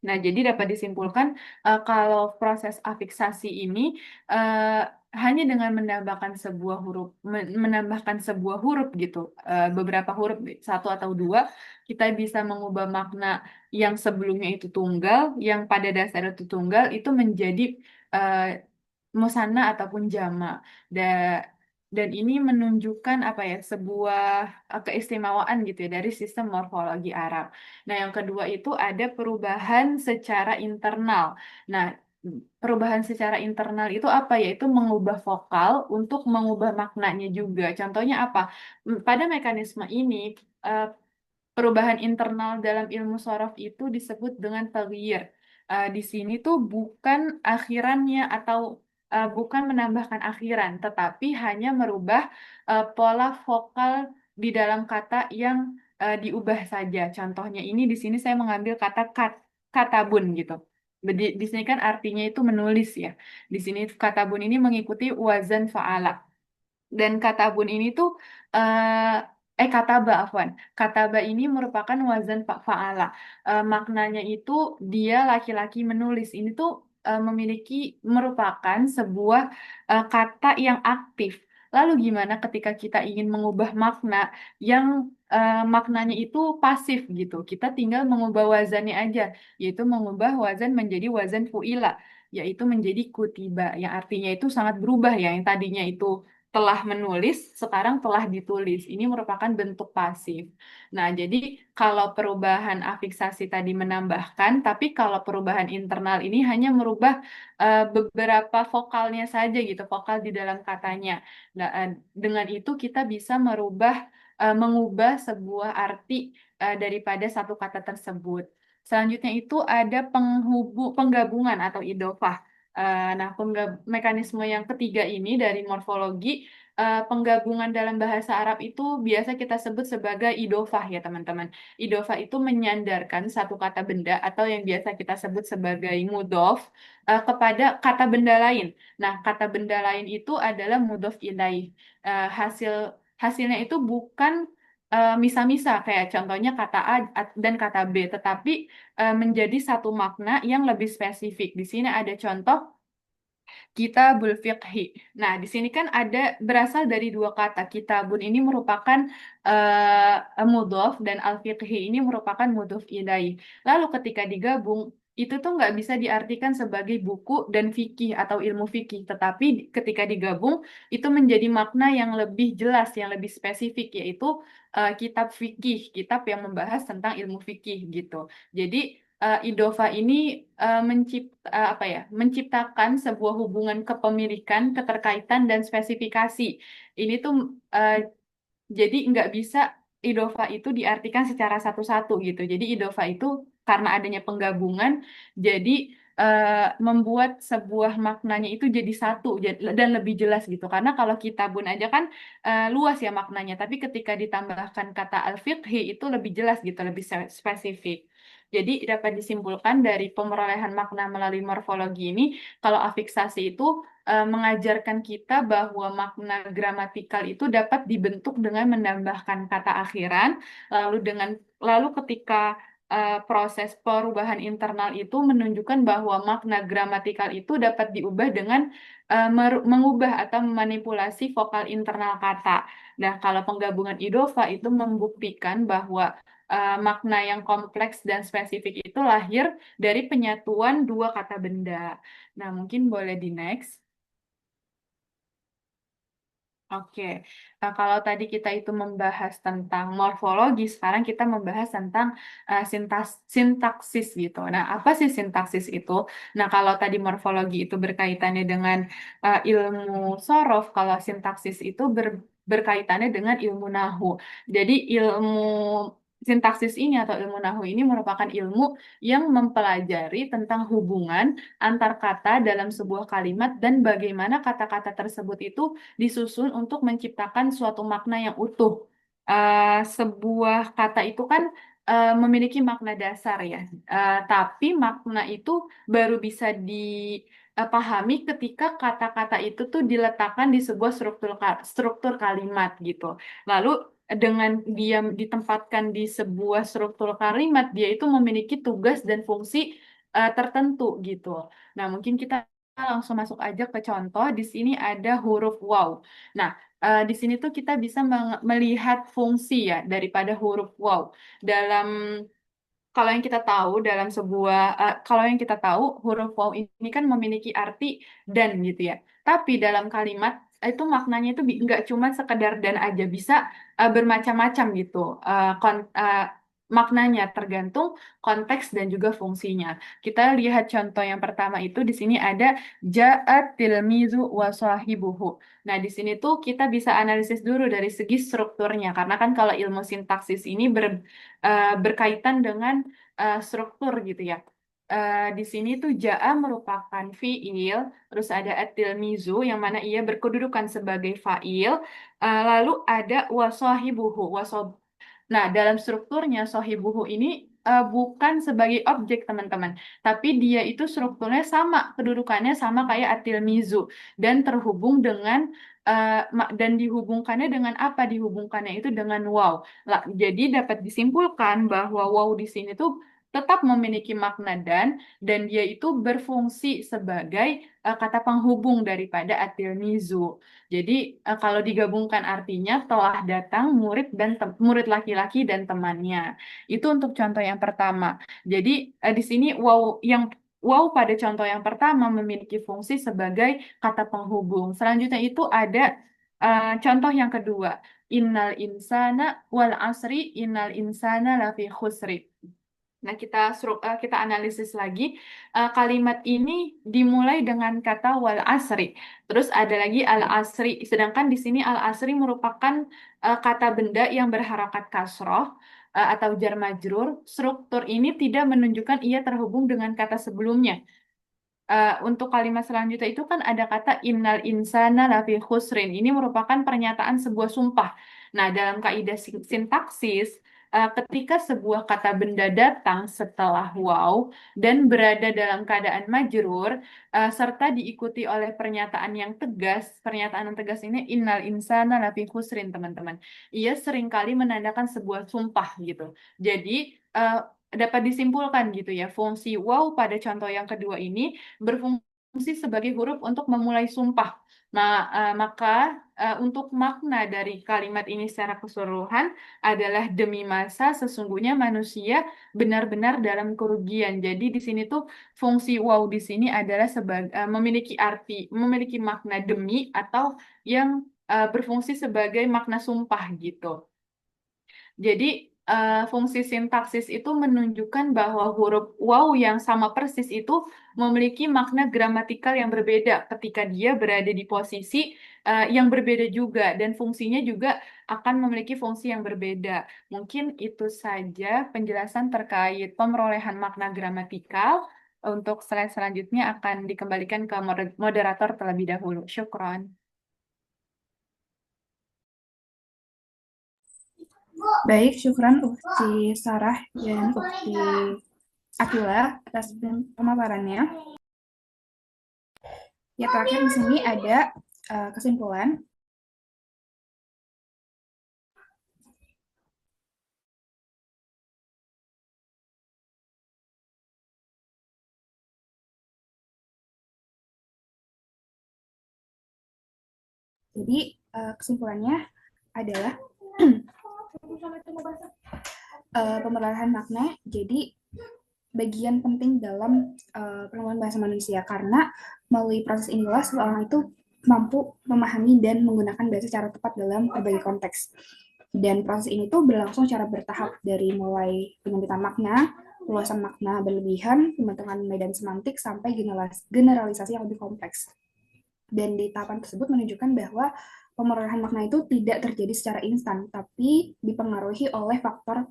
Nah, jadi dapat disimpulkan kalau proses afiksasi ini eh, hanya dengan menambahkan sebuah huruf, menambahkan sebuah huruf gitu, beberapa huruf, satu atau dua, kita bisa mengubah makna yang sebelumnya itu tunggal, yang pada dasar itu tunggal, itu menjadi eh, musanna ataupun jama. Da- dan ini menunjukkan apa ya, sebuah keistimewaan gitu ya dari sistem morfologi Arab. Nah, yang kedua itu ada perubahan secara internal. Nah, perubahan secara internal itu apa? Yaitu mengubah vokal untuk mengubah maknanya juga. Contohnya apa? Pada mekanisme ini, eh, perubahan internal dalam ilmu sorof itu disebut dengan taghyir. Di sini tuh bukan akhirannya atau bukan menambahkan akhiran, tetapi hanya merubah pola vokal di dalam kata yang diubah saja. Contohnya ini di sini saya mengambil kata katabun gitu. Di sini kan artinya itu menulis ya. Di sini katabun ini mengikuti wazan fa'ala. Dan kata bun ini tuh kataba afwan. Kataba ini merupakan wazan fa'ala. Maknanya itu dia laki-laki menulis. Ini tuh merupakan sebuah kata yang aktif. Lalu gimana ketika kita ingin mengubah makna yang maknanya itu pasif gitu. Kita tinggal mengubah wazannya aja, yaitu mengubah wazan menjadi wazan fu'ila, yaitu menjadi kutiba, yang artinya itu sangat berubah ya, yang tadinya itu telah menulis, sekarang telah ditulis. Ini merupakan bentuk pasif. Nah, jadi kalau perubahan afiksasi tadi menambahkan, tapi kalau perubahan internal ini hanya merubah beberapa vokalnya saja gitu, vokal di dalam katanya. Nah, dengan itu kita bisa mengubah sebuah arti daripada satu kata tersebut. Selanjutnya itu ada penggabungan atau idofah. Nah, mekanisme yang ketiga ini dari morfologi, penggabungan dalam bahasa Arab itu biasa kita sebut sebagai idofah ya teman-teman. Idofah itu menyandarkan satu kata benda atau yang biasa kita sebut sebagai mudhof kepada kata benda lain. Nah, kata benda lain itu adalah mudhof ilaih. Hasilnya itu bukan misa-misa kayak contohnya kata A dan kata B, tetapi menjadi satu makna yang lebih spesifik. Di sini ada contoh kitabul fiqhi. Nah, di sini kan ada berasal dari dua kata. Kitabun ini merupakan mudhof dan al-fiqhi ini merupakan mudhof ilaih. Lalu ketika digabung, itu tuh nggak bisa diartikan sebagai buku dan fikih atau ilmu fikih, tetapi ketika digabung itu menjadi makna yang lebih jelas, yang lebih spesifik, yaitu kitab fikih, kitab yang membahas tentang ilmu fikih gitu. Jadi idofa ini menciptakan sebuah hubungan kepemilikan, keterkaitan dan spesifikasi. Ini tuh eh, jadi nggak bisa idofa itu diartikan secara satu-satu gitu. Jadi idofa itu karena adanya penggabungan, jadi membuat sebuah maknanya itu jadi satu dan lebih jelas gitu. Karena kalau kitabun aja kan luas ya maknanya, tapi ketika ditambahkan kata al-fiqhi itu lebih jelas gitu, lebih spesifik. Jadi dapat disimpulkan dari pemerolehan makna melalui morfologi ini, kalau afiksasi itu mengajarkan kita bahwa makna gramatikal itu dapat dibentuk dengan menambahkan kata akhiran, lalu ketika proses perubahan internal itu menunjukkan bahwa makna gramatikal itu dapat diubah dengan mengubah atau memanipulasi vokal internal kata. Nah, kalau penggabungan idofa itu membuktikan bahwa makna yang kompleks dan spesifik itu lahir dari penyatuan dua kata benda. Nah, mungkin boleh di next. Oke, nah, kalau tadi kita itu membahas tentang morfologi, sekarang kita membahas tentang sintaksis gitu. Nah, apa sih sintaksis itu? Nah, kalau tadi morfologi itu berkaitannya dengan ilmu sorof, kalau sintaksis itu berkaitannya dengan ilmu nahu. Jadi ilmu sintaksis ini atau ilmu nahu ini merupakan ilmu yang mempelajari tentang hubungan antar kata dalam sebuah kalimat dan bagaimana kata-kata tersebut itu disusun untuk menciptakan suatu makna yang utuh. Sebuah kata itu kan memiliki makna dasar ya, tapi makna itu baru bisa dipahami ketika kata-kata itu tuh diletakkan di sebuah struktur kalimat gitu. Lalu dengan dia ditempatkan di sebuah struktur kalimat, dia itu memiliki tugas dan fungsi tertentu gitu. Nah, mungkin kita langsung masuk aja ke contoh. Di sini ada huruf waw. Nah, di sini tuh kita bisa melihat fungsi ya daripada huruf waw. Dalam kalau yang kita tahu dalam sebuah kalau yang kita tahu huruf waw ini kan memiliki arti dan gitu ya. Tapi dalam kalimat itu maknanya itu nggak cuma sekedar dan aja, bisa bermacam-macam gitu. Maknanya tergantung konteks dan juga fungsinya. Kita lihat contoh yang pertama itu di sini ada ja'at tilmizu wa sahibuhu. Nah, di sini tuh kita bisa analisis dulu dari segi strukturnya karena kan kalau ilmu sintaksis ini berkaitan dengan struktur gitu ya. Di sini tuh ja'a merupakan fiil, terus ada at-tilmizu yang mana ia berkedudukan sebagai fa'il, lalu ada wasohibuhu. Nah, dalam strukturnya sohibuhu ini bukan sebagai objek teman-teman, tapi dia itu strukturnya sama, kedudukannya sama kayak at-tilmizu dan terhubung dengan dan dihubungkannya dengan apa? Dihubungkannya itu dengan waw. Lah, jadi dapat disimpulkan bahwa waw di sini tuh tetap memiliki makna dan dia itu berfungsi sebagai kata penghubung daripada at-tilmizu. Jadi kalau digabungkan artinya telah datang murid laki-laki dan temannya. Itu untuk contoh yang pertama. Jadi di sini wow pada contoh yang pertama memiliki fungsi sebagai kata penghubung. Selanjutnya itu ada contoh yang kedua. Innal insana lafi khusri. Nah, kita analisis lagi. Kalimat ini dimulai dengan kata wal asri. Terus ada lagi al asri. Sedangkan di sini al asri merupakan kata benda yang berharakat kasroh atau jar majrur. Struktur ini tidak menunjukkan ia terhubung dengan kata sebelumnya. Untuk kalimat selanjutnya itu kan ada kata innal insana lafi khusrin. Ini merupakan pernyataan sebuah sumpah. Nah, dalam kaidah sintaksis, ketika sebuah kata benda datang setelah waw dan berada dalam keadaan majrur, serta diikuti oleh pernyataan yang tegas ini innal insana lafi khusrin, teman-teman. Ia seringkali menandakan sebuah sumpah gitu. Jadi, dapat disimpulkan gitu ya, fungsi waw pada contoh yang kedua ini berfungsi sebagai huruf untuk memulai sumpah. Nah, maka untuk makna dari kalimat ini secara keseluruhan adalah demi masa sesungguhnya manusia benar-benar dalam kerugian. Jadi di sini tuh fungsi waw di sini adalah memiliki makna demi atau yang berfungsi sebagai makna sumpah gitu. Jadi fungsi sintaksis itu menunjukkan bahwa huruf waw yang sama persis itu memiliki makna gramatikal yang berbeda ketika dia berada di posisi yang berbeda juga dan fungsinya juga akan memiliki fungsi yang berbeda. Mungkin itu saja penjelasan terkait pemerolehan makna gramatikal. Untuk slide selanjutnya akan dikembalikan ke moderator terlebih dahulu. Syukron. Baik, syukran Ukti Sarah dan Ukti Akila atas pemaparannya. Ya, terakhir di sini ada kesimpulan. Jadi kesimpulannya adalah pemerolehan makna jadi bagian penting dalam pengembangan bahasa manusia karena melalui proses inilah seseorang itu mampu memahami dan menggunakan bahasa secara tepat dalam berbagai konteks. Dan proses ini tuh berlangsung secara bertahap dari mulai penyempitan makna, luasan makna berlebihan, pembentukan medan semantik sampai generalisasi yang lebih kompleks. Dan di tahapan tersebut menunjukkan bahwa pemerolehan makna itu tidak terjadi secara instan, tapi dipengaruhi oleh faktor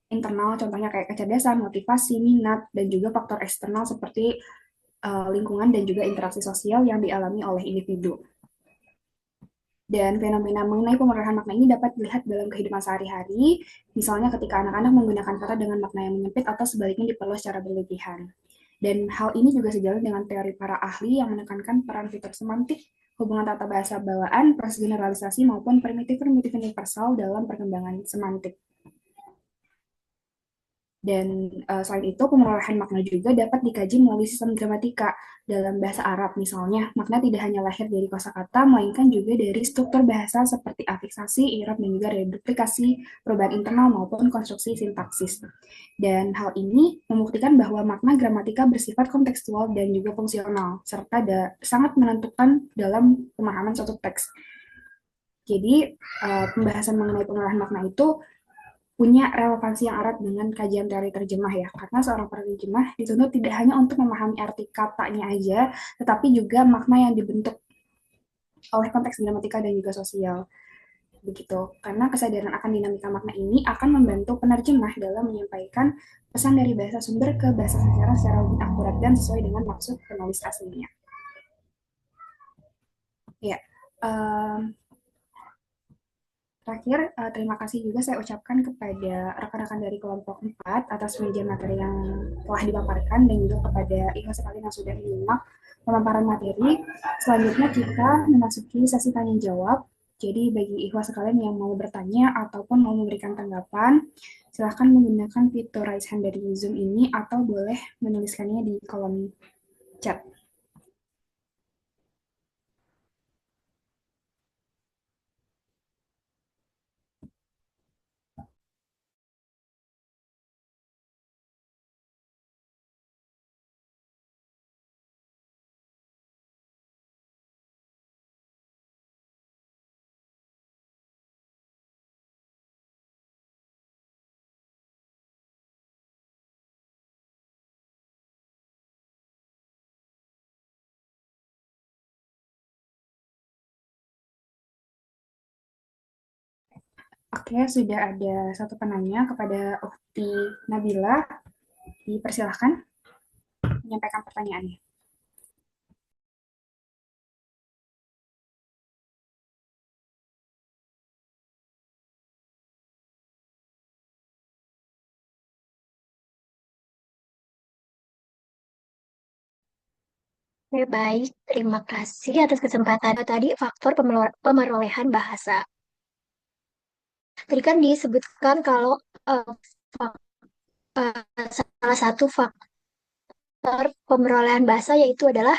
internal, contohnya kayak kecerdasan, motivasi, minat, dan juga faktor eksternal seperti lingkungan dan juga interaksi sosial yang dialami oleh individu. Dan fenomena mengenai pemerolehan makna ini dapat dilihat dalam kehidupan sehari-hari, misalnya ketika anak-anak menggunakan kata dengan makna yang menyempit atau sebaliknya diperluas secara berlebihan. Dan hal ini juga sejalan dengan teori para ahli yang menekankan peran fitur semantik, hubungan tata bahasa bawaan, proses generalisasi maupun primitif universal dalam perkembangan semantik. Dan selain itu, pemerolehan makna juga dapat dikaji melalui sistem gramatika. Dalam bahasa Arab misalnya, makna tidak hanya lahir dari kosakata, melainkan juga dari struktur bahasa seperti afiksasi, i'rab, dan juga reduplikasi, perubahan internal maupun konstruksi sintaksis. Dan hal ini membuktikan bahwa makna gramatika bersifat kontekstual dan juga fungsional, serta sangat menentukan dalam pemahaman suatu teks. Jadi, pembahasan mengenai pengolahan makna itu punya relevansi yang erat dengan kajian teori terjemah ya, karena seorang penerjemah dituntut tidak hanya untuk memahami arti katanya aja, tetapi juga makna yang dibentuk oleh konteks gramatika dan juga sosial. Begitu, karena kesadaran akan dinamika makna ini akan membantu penerjemah dalam menyampaikan pesan dari bahasa sumber ke bahasa secara lebih akurat dan sesuai dengan maksud penulis aslinya. Ya, terakhir, terima kasih juga saya ucapkan kepada rekan-rekan dari kelompok 4 atas media materi yang telah dipaparkan dan juga kepada ikhlas sekalian yang sudah menyimak pemaparan materi. Selanjutnya kita memasuki sesi tanya jawab. Jadi bagi ikhlas sekalian yang mau bertanya ataupun mau memberikan tanggapan, silahkan menggunakan fitur raise hand dari Zoom ini atau boleh menuliskannya di kolom chat. Oke, sudah ada satu penanya kepada Ukti Nabila. Dipersilahkan menyampaikan pertanyaannya. Oke, baik. Terima kasih atas kesempatan. Tadi faktor pemerolehan bahasa. Tadi kan disebutkan kalau eh, fak- salah satu faktor pemerolehan bahasa yaitu adalah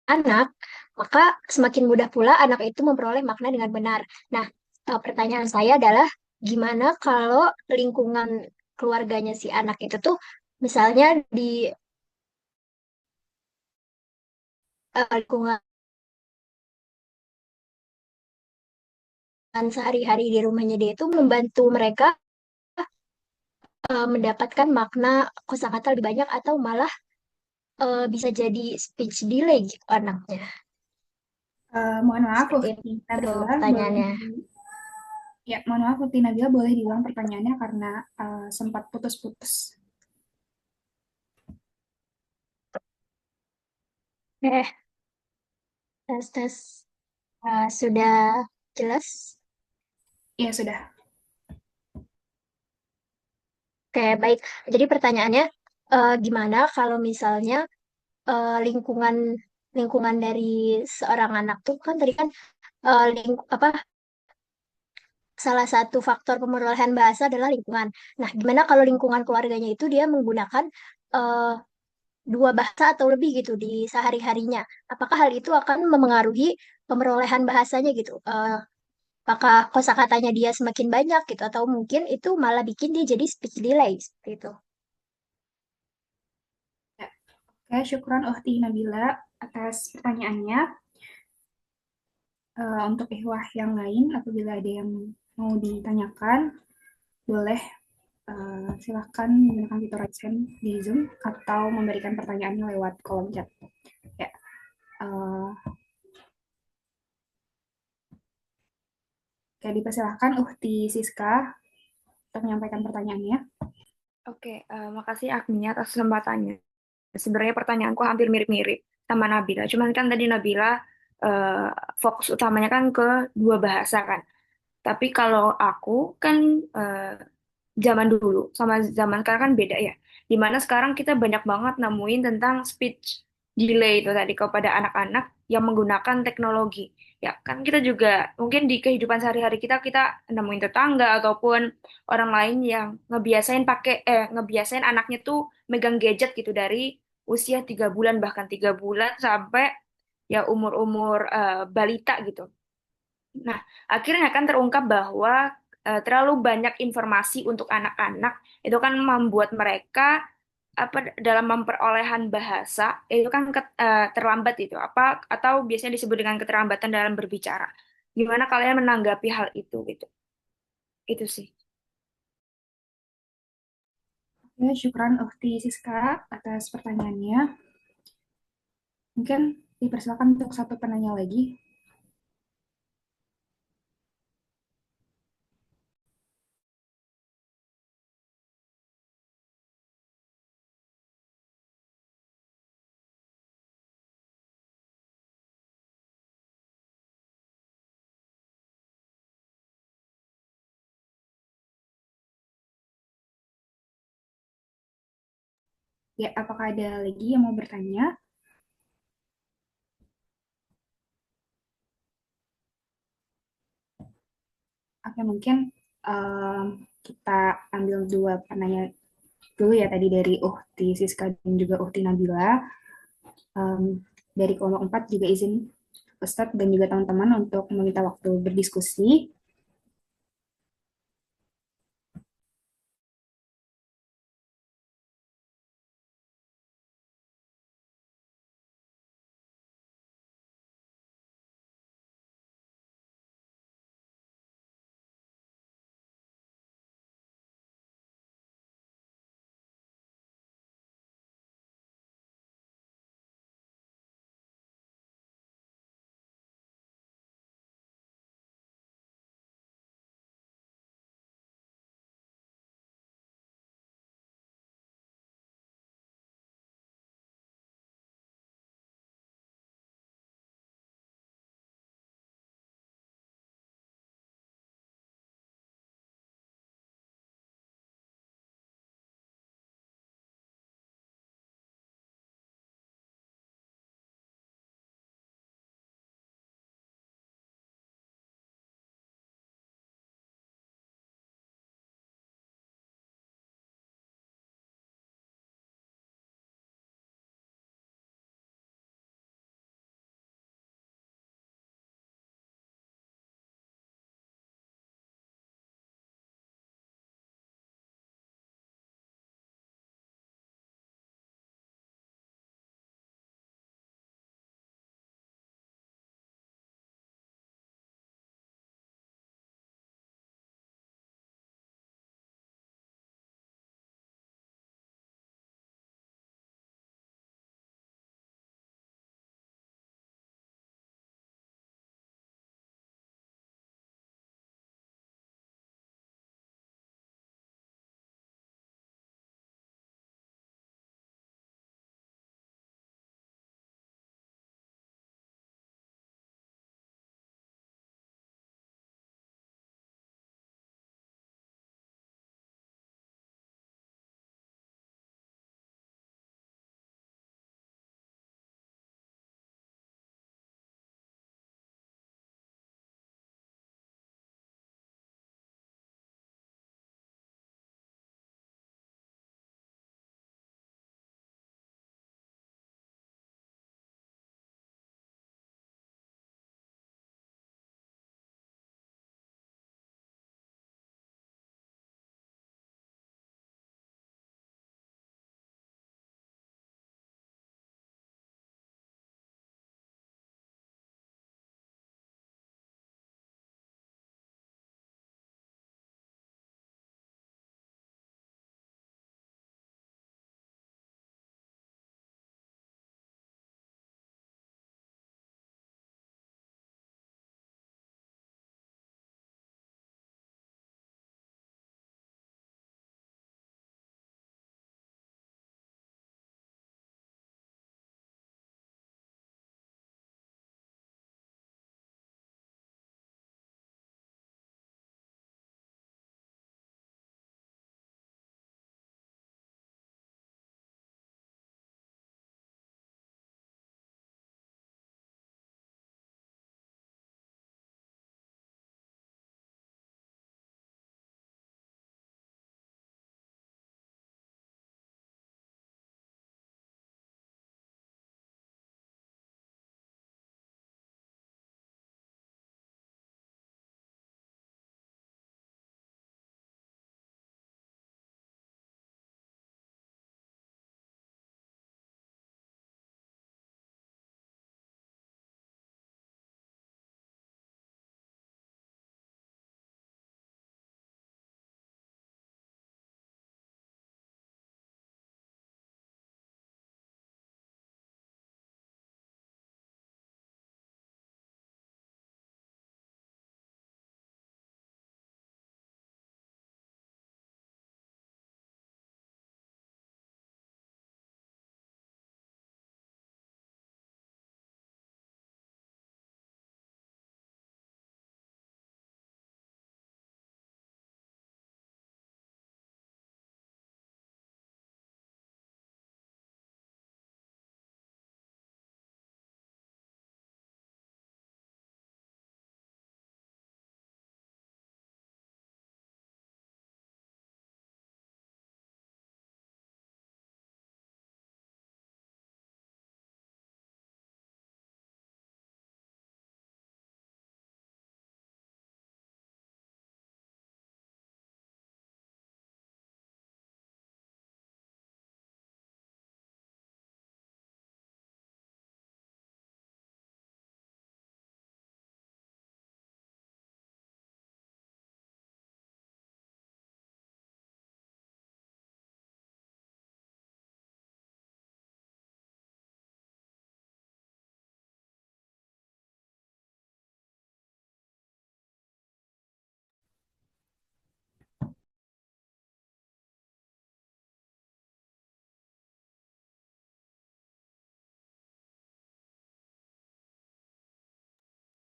anak, maka semakin mudah pula anak itu memperoleh makna dengan benar. Nah, pertanyaan saya adalah gimana kalau lingkungan keluarganya si anak itu tuh misalnya di lingkungan sehari-hari di rumahnya dia itu membantu mereka mendapatkan makna kosakata lebih banyak atau malah bisa jadi speech delay gitu anaknya. Mohon maaf, Seperti Ukti itu Nabila, pertanyaannya. ya, mohon maaf, Ukti Nabila boleh diulang pertanyaannya karena sempat putus-putus. Eh, tes tes. Sudah jelas? Iya, sudah. Oke, baik. Jadi pertanyaannya, gimana kalau misalnya lingkungan lingkungan dari seorang anak tuh kan tadi kan apa salah satu faktor pemerolehan bahasa adalah lingkungan. Nah, gimana kalau lingkungan keluarganya itu dia menggunakan eh, dua bahasa atau lebih gitu di sehari-harinya? Apakah hal itu akan memengaruhi pemerolehan bahasanya gitu? Apakah kosakatanya dia semakin banyak gitu atau mungkin itu malah bikin dia jadi speech delay seperti itu? Ya. Oke, syukran Ukti Nabila atas pertanyaannya. Untuk ikhwah yang lain, apabila ada yang mau ditanyakan, boleh silakan menggunakan fitur raise hand di Zoom atau memberikan pertanyaannya lewat kolom chat. Ya. Uh, Oke, dipersilahkan Ukti Siska untuk menyampaikan pertanyaannya. Oke, makasih Agni atas kesempatannya. Sebenarnya pertanyaanku hampir mirip-mirip sama Nabila. Cuman kan tadi Nabila eh, fokus utamanya kan ke dua bahasa kan. Tapi kalau aku kan zaman dulu sama zaman sekarang kan beda ya. Dimana sekarang kita banyak banget nemuin tentang speech delay itu tadi kepada anak-anak yang menggunakan teknologi. Ya, kan kita juga mungkin di kehidupan sehari-hari kita nemuin tetangga ataupun orang lain yang ngebiasain anaknya tuh megang gadget gitu dari usia 3 bulan bahkan 3 bulan sampai ya umur-umur balita gitu. Nah, akhirnya kan terungkap bahwa terlalu banyak informasi untuk anak-anak itu kan membuat mereka apa dalam memperolehan bahasa itu kan terlambat itu apa atau biasanya disebut dengan keterlambatan dalam berbicara. Gimana kalian menanggapi hal itu gitu? Itu sih. Ya, syukran Ukti Siska atas pertanyaannya. Mungkin dipersilakan untuk satu penanya lagi. Ya, apakah ada lagi yang mau bertanya? Oke, mungkin em, kita ambil dua penanya dulu ya tadi dari Uhti Siska dan juga Uhti Nabila. Em, dari kelompok 4 juga izin Ustadz dan juga teman-teman untuk meminta waktu berdiskusi.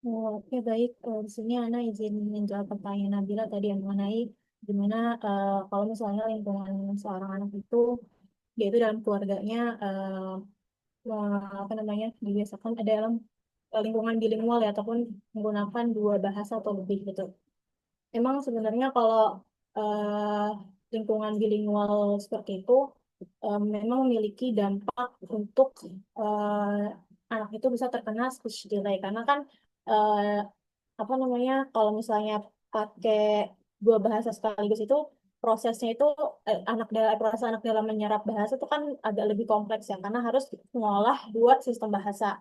Oh, oke, baik. Di sini Ana izin menjawab pertanyaan Nabila tadi yang mengenai gimana kalau misalnya lingkungan seorang anak itu, dia itu dalam keluarganya apa namanya, dibiasakan ada dalam lingkungan bilingual ya, ataupun menggunakan dua bahasa atau lebih gitu. Emang sebenarnya kalau eh, lingkungan bilingual seperti itu memang memiliki dampak untuk anak itu bisa terkena speech delay, karena kan eh, apa namanya, kalau misalnya pakai dua bahasa sekaligus itu prosesnya itu proses anak dalam menyerap bahasa itu kan agak lebih kompleks ya, karena harus mengolah dua sistem bahasa.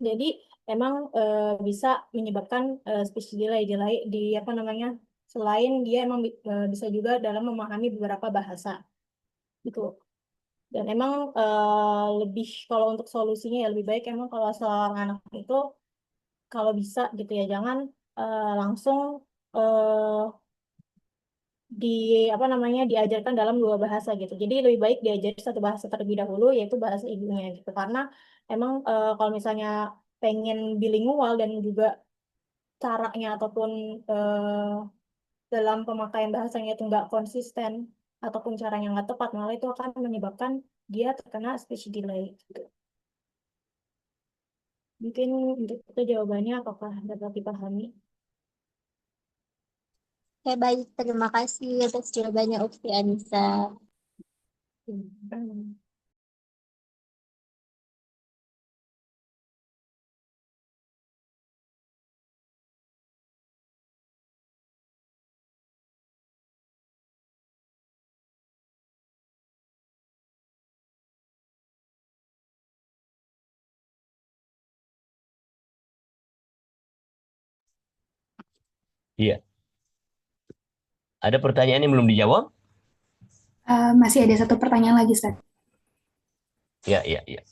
Jadi emang bisa menyebabkan speech delay, di apa namanya, selain dia emang bisa juga dalam memahami beberapa bahasa gitu. Dan emang lebih, kalau untuk solusinya ya lebih baik emang kalau seorang anak itu kalau bisa gitu ya jangan langsung eh, di apa namanya, diajarkan dalam dua bahasa gitu. Jadi lebih baik diajari satu bahasa terlebih dahulu, yaitu bahasa ibunya gitu. Karena emang kalau misalnya pengen bilingual dan juga caranya ataupun dalam pemakaian bahasanya itu nggak konsisten ataupun caranya nggak tepat, malah itu akan menyebabkan dia terkena speech delay gitu. Mungkin untuk itu jawabannya, apakah dapat dipahami? Oke, baik. Terima kasih atas jawabannya Ukti Anissa. Hmm. Iya. Ada pertanyaan yang belum dijawab? Masih ada satu pertanyaan lagi, Ustaz. Iya, iya, iya.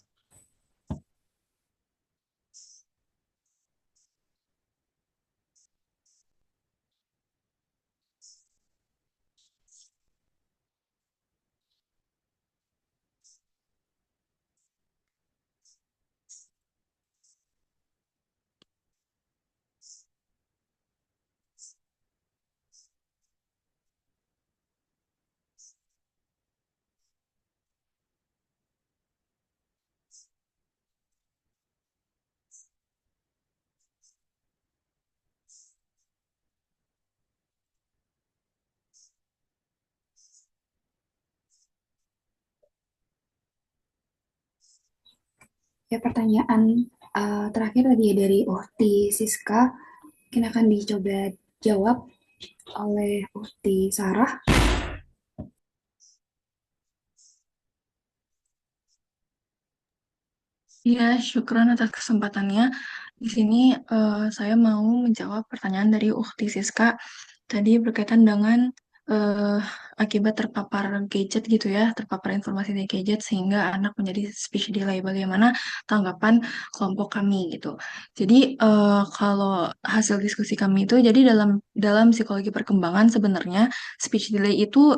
Ya, pertanyaan terakhir tadi ya dari Uhti Siska, mungkin akan dicoba jawab oleh Uhti Sarah. Iya, syukran atas kesempatannya. Di sini saya mau menjawab pertanyaan dari Ukti Siska tadi berkaitan dengan eh, akibat terpapar gadget gitu ya, terpapar informasi dari gadget sehingga anak menjadi speech delay. Bagaimana tanggapan kelompok kami gitu. Jadi kalau hasil diskusi kami itu, jadi dalam dalam psikologi perkembangan sebenarnya speech delay itu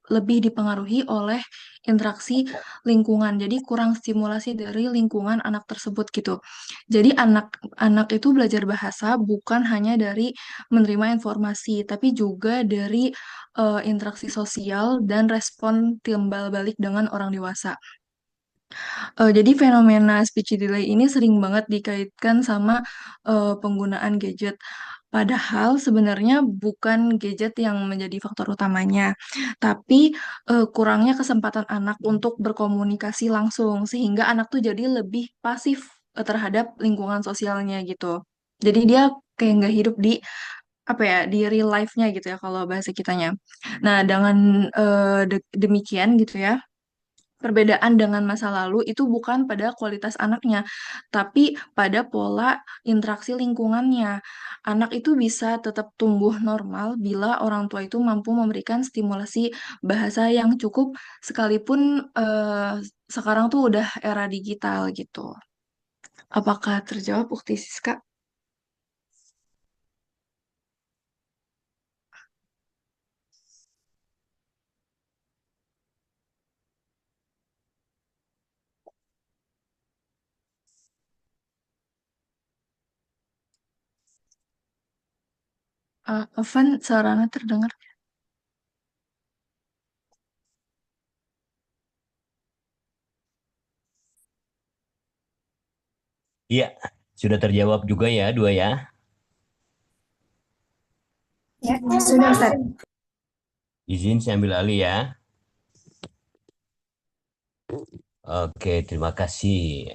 lebih dipengaruhi oleh interaksi lingkungan. Jadi kurang stimulasi dari lingkungan anak tersebut gitu. Jadi anak-anak itu belajar bahasa bukan hanya dari menerima informasi, tapi juga dari interaksi sosial dan respon timbal balik dengan orang dewasa. Jadi fenomena speech delay ini sering banget dikaitkan sama penggunaan gadget. Padahal sebenarnya bukan gadget yang menjadi faktor utamanya, tapi kurangnya kesempatan anak untuk berkomunikasi langsung, sehingga anak tuh jadi lebih pasif terhadap lingkungan sosialnya gitu. Jadi dia kayak nggak hidup di apa ya, di real life-nya gitu ya kalau bahasa kitanya. Nah, dengan demikian gitu ya. Perbedaan dengan masa lalu itu bukan pada kualitas anaknya, tapi pada pola interaksi lingkungannya. Anak itu bisa tetap tumbuh normal bila orang tua itu mampu memberikan stimulasi bahasa yang cukup, sekalipun sekarang tuh udah era digital gitu. Apakah terjawab, Ukti Siska? Evan, suaranya terdengar. Iya, sudah terjawab juga ya, dua ya. Ya, sudah Ustaz. Izin saya ambil alih ya. Oke, terima kasih.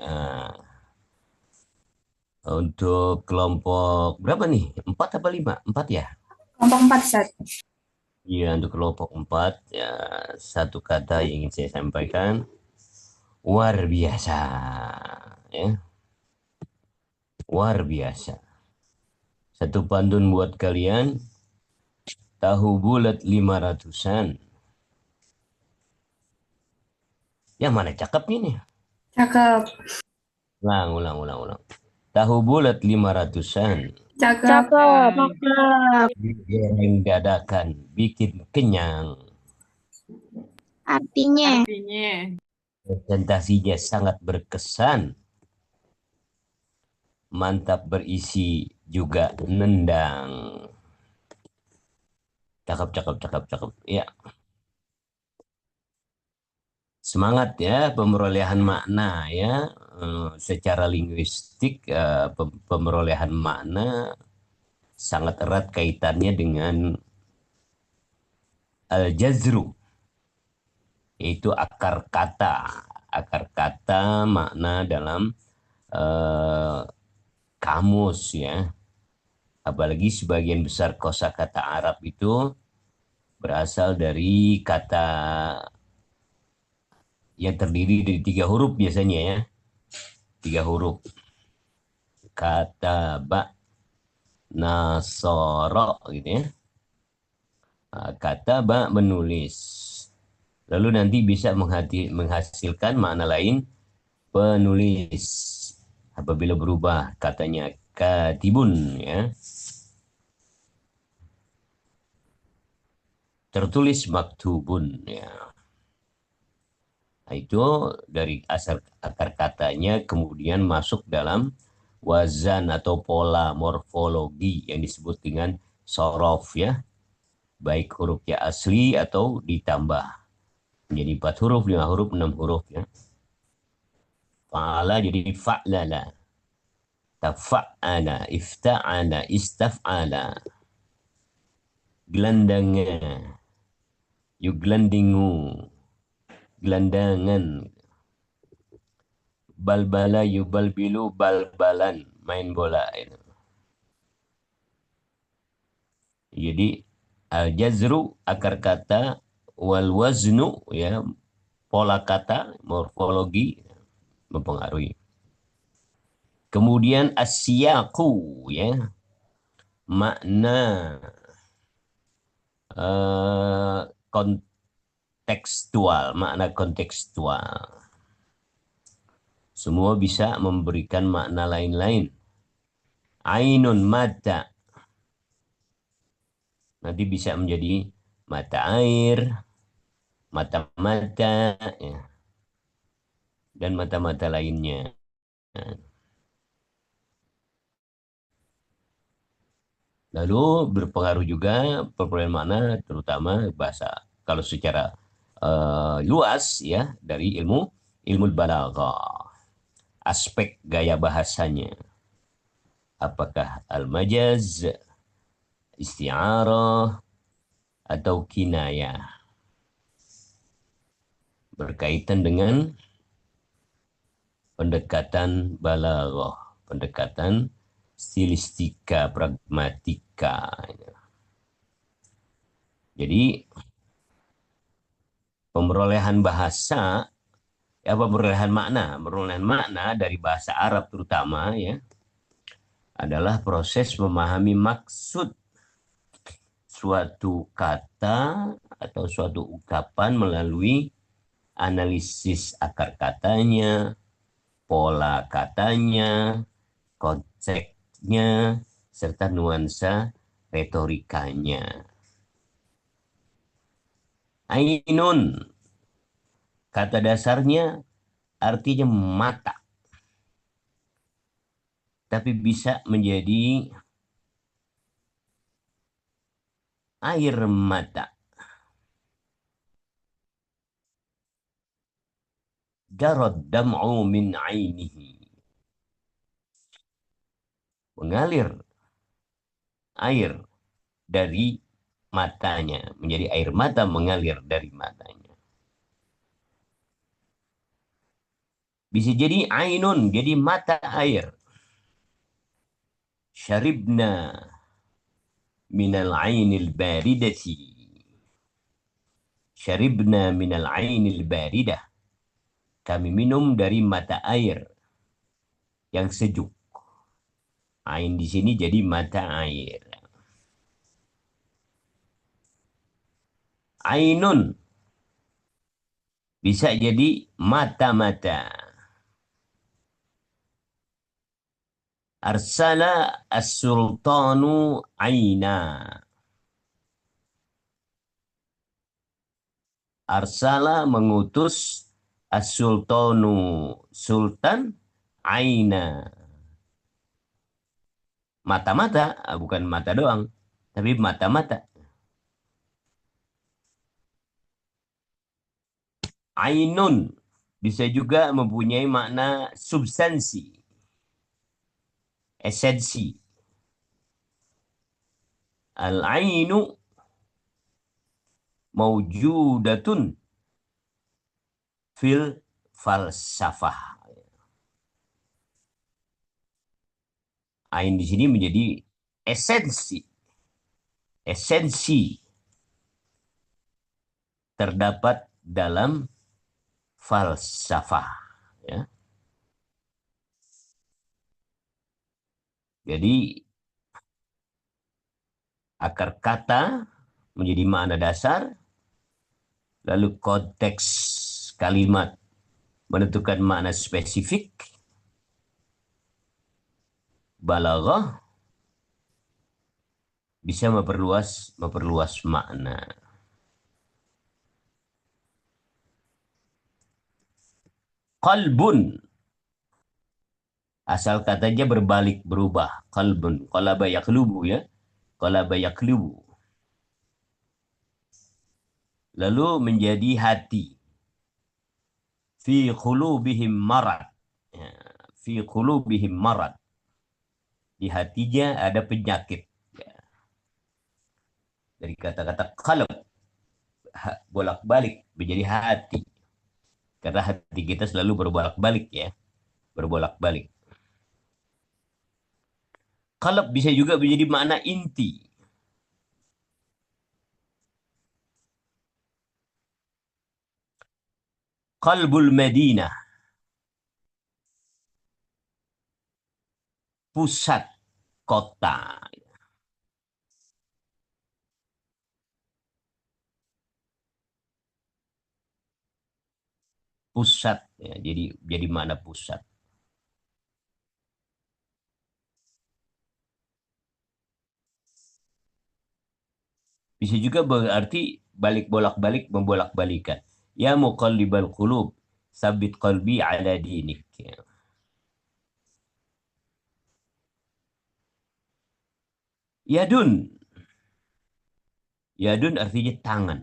Untuk kelompok berapa nih? Empat apa lima? Empat ya? Kelompok 4 Ustaz. Iya, untuk kelompok empat, ya, satu kata yang ingin saya sampaikan, luar biasa. Ya, luar biasa. Satu pantun buat kalian, tahu bulat 500-an. Yang mana cakep ini? Cakep. Ulang. Tahu bulat 500-an. Cakep. Cakep. Digoreng dadakan, bikin kenyang. Artinya, Presentasinya sangat berkesan. Mantap berisi juga nendang. Cakep. Ya, semangat ya pemerolehan makna ya. Secara linguistik pemerolehan makna sangat erat kaitannya dengan al-jazru, yaitu akar kata. Akar kata makna dalam eh, kamus ya. Apalagi sebagian besar kosakata Arab itu berasal dari kata yang terdiri dari tiga huruf biasanya ya. Tiga huruf. Kata ba, nasoro gitu ya. Kata ba menulis. Lalu nanti bisa menghasilkan makna lain penulis. Apabila berubah katanya katibun ya. Tertulis maktubun ya. Nah, itu dari asal akar katanya kemudian masuk dalam wazan atau pola morfologi yang disebut dengan sorof ya. Baik hurufnya asli atau ditambah. Menjadi 4 huruf, 5 huruf, 6 huruf ya. Fa'ala jadi fa'lala. Tafa'ala, ifta'ala, istaf'ala. Gelandangnya. Yuglandingu. Gelandangan. Balbala yubalbilu balbalan. Main bola. Itu. Jadi al-jazru akar kata, wal waznu ya, pola kata, morfologi mempengaruhi. Kemudian asyaqu ya, makna kontekstual, makna kontekstual. Semua bisa memberikan makna lain-lain. Ainun mata. Nanti bisa menjadi mata air, mata-mata, ya, dan mata-mata lainnya. Lalu berpengaruh juga perbedaan makna, terutama bahasa. Kalau secara luas ya dari ilmu balaghah, aspek gaya bahasanya. Apakah al-majaz, isti'arah, atau kinayah. Berkaitan dengan pendekatan balaghah, pendekatan stilistika, pragmatika. Jadi pemerolehan bahasa, ya pemerolehan makna dari bahasa Arab terutama ya, adalah proses memahami maksud suatu kata atau suatu ungkapan melalui analisis akar katanya, pola katanya, konsepnya, serta nuansa retorikanya. Ainun, kata dasarnya artinya mata. Tapi bisa menjadi air mata. Jarad dam'u min ainihi. Mengalir air dari matanya. Menjadi air mata mengalir dari matanya. Bisa jadi ainun, jadi mata air. Syaribna minal ainil baridati. Syaribna minal ainil baridah. Kami minum dari mata air yang sejuk. Ain di sini jadi mata air. Ainun bisa jadi mata-mata. Arsala as-sultanu aina. Arsala mengutus as-sultanu sultan aina. Mata-mata, bukan mata doang, tapi mata-mata. Ainun bisa juga mempunyai makna substansi, esensi. Al-ainu mawjudatun fil falsafah. Ain di sini menjadi esensi. Esensi terdapat dalam falsafah. Ya. Jadi akar kata menjadi makna dasar, lalu konteks kalimat menentukan makna spesifik, balaghah bisa memperluas makna. Qalbun, asal katanya berbalik, berubah. Qalbun, qalaba yaqlubu ya. Qalaba yaqlubu. Lalu menjadi hati. Fi qulubihim marad. Ya, fi qulubihim marad. Di hatinya ada penyakit. Ya. Dari kata-kata qalb, bolak-balik menjadi hati. Karena hati kita selalu berbolak-balik ya. Berbolak-balik. Qalb bisa juga menjadi makna inti. Qalbul Madinah. Pusat kota. Pusat ya, jadi mana pusat. Bisa juga berarti balik bolak-balik membolak-balikan. Ya muqallibal qulub, sabit qalbi ala dinik. Ya. Yadun. Yadun artinya tangan.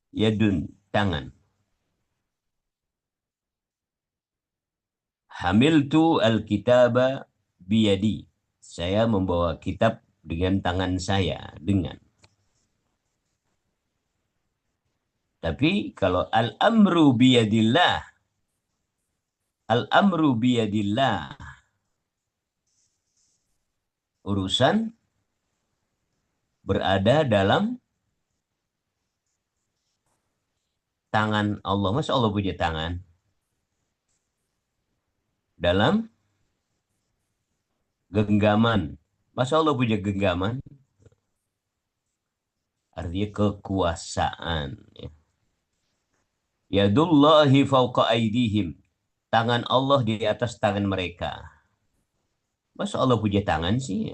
Yadun, tangan. Hamiltu al-kitaba biyadi. Saya membawa kitab dengan tangan saya. Dengan. Tapi kalau al-amru biyadillah. Al-amru biyadillah. Urusan berada dalam tangan Allah. Masa Allah punya tangan? Dalam genggaman. Masa Allah punya genggaman? Artinya kekuasaan. Yadullahi fauqa aidihim. Tangan Allah di atas tangan mereka. Masa Allah punya tangan sih?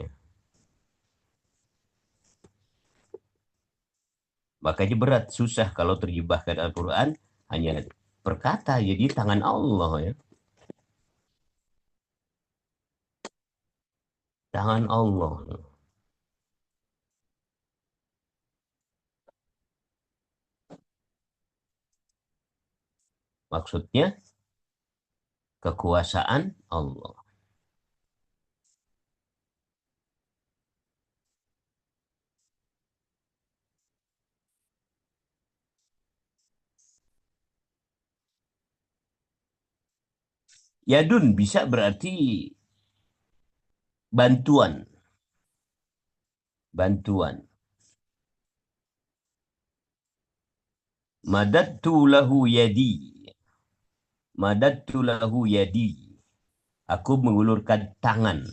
Makanya berat, susah kalau terjebakkan Al-Quran hanya perkata, jadi tangan Allah ya. Tangan Allah. Maksudnya kekuasaan Allah. Yadun bisa berarti bantuan. Bantuan. Madattu lahu yadi. Madattu lahu yadi. Aku mengulurkan tangan.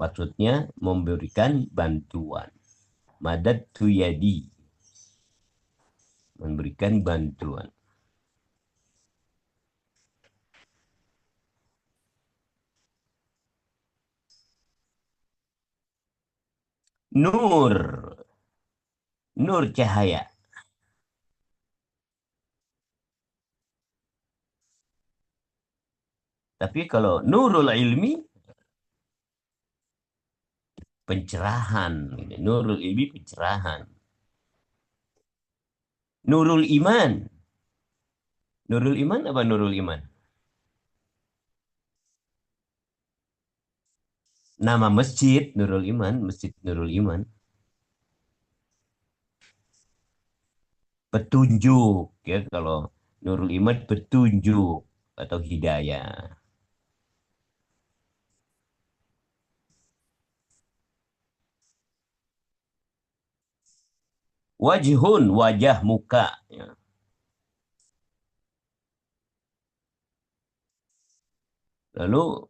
Maksudnya memberikan bantuan. Madattu yadi. Memberikan bantuan. Nur. Nur cahaya. Tapi kalau nurul ilmi, pencerahan. Nurul ilmi, pencerahan. Nurul iman. Nurul iman apa nurul iman? Nama masjid Nurul Iman, Masjid Nurul Iman. Petunjuk, ya kalau Nurul Iman petunjuk atau hidayah. Wajhun, wajah muka. Ya. Lalu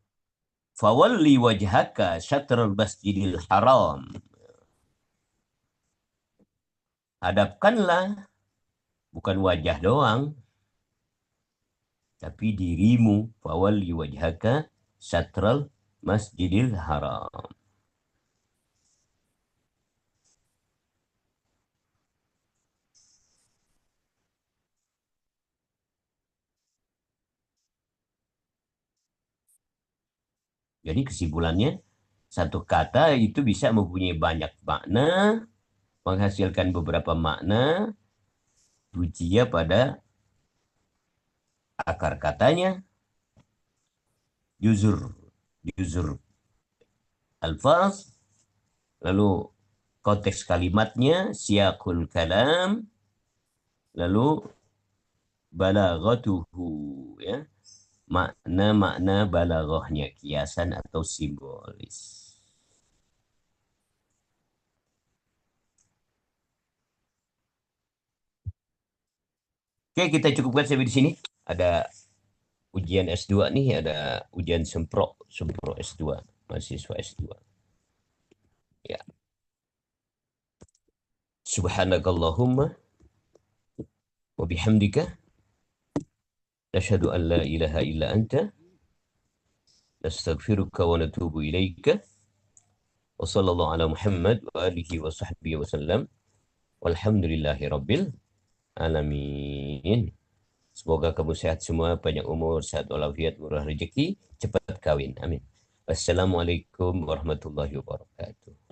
fawalli wajhaka syatrul masjidil haram. Hadapkanlah bukan wajah doang, tapi dirimu. Fawalli wajhaka syatrul masjidil haram. Jadi kesimpulannya, satu kata itu bisa mempunyai banyak makna, menghasilkan beberapa makna, ujiya pada akar katanya, juzur alfaz, lalu konteks kalimatnya, siyaqul kalam, lalu balaghatuhu, ya, makna-makna balaghahnya, kiasan atau simbolis. Oke, kita cukupkan sampai di sini. Ada ujian S2 nih, ada ujian sempro S2, mahasiswa S2. Ya. Subhanakallahumma wa bihamdika nashhadu an la ilaha illa anta nastaghfiruka wa natubu ilaika wa sallallahu ala Muhammad wa alihi wa sahbihi wa sallam walhamdulillahi rabbil alamin. Semoga kamu sehat semua, panjang umur, sehat walafiat, murah rezeki, cepat kawin. Amin. Wassalamualaikum warahmatullahi wabarakatuh.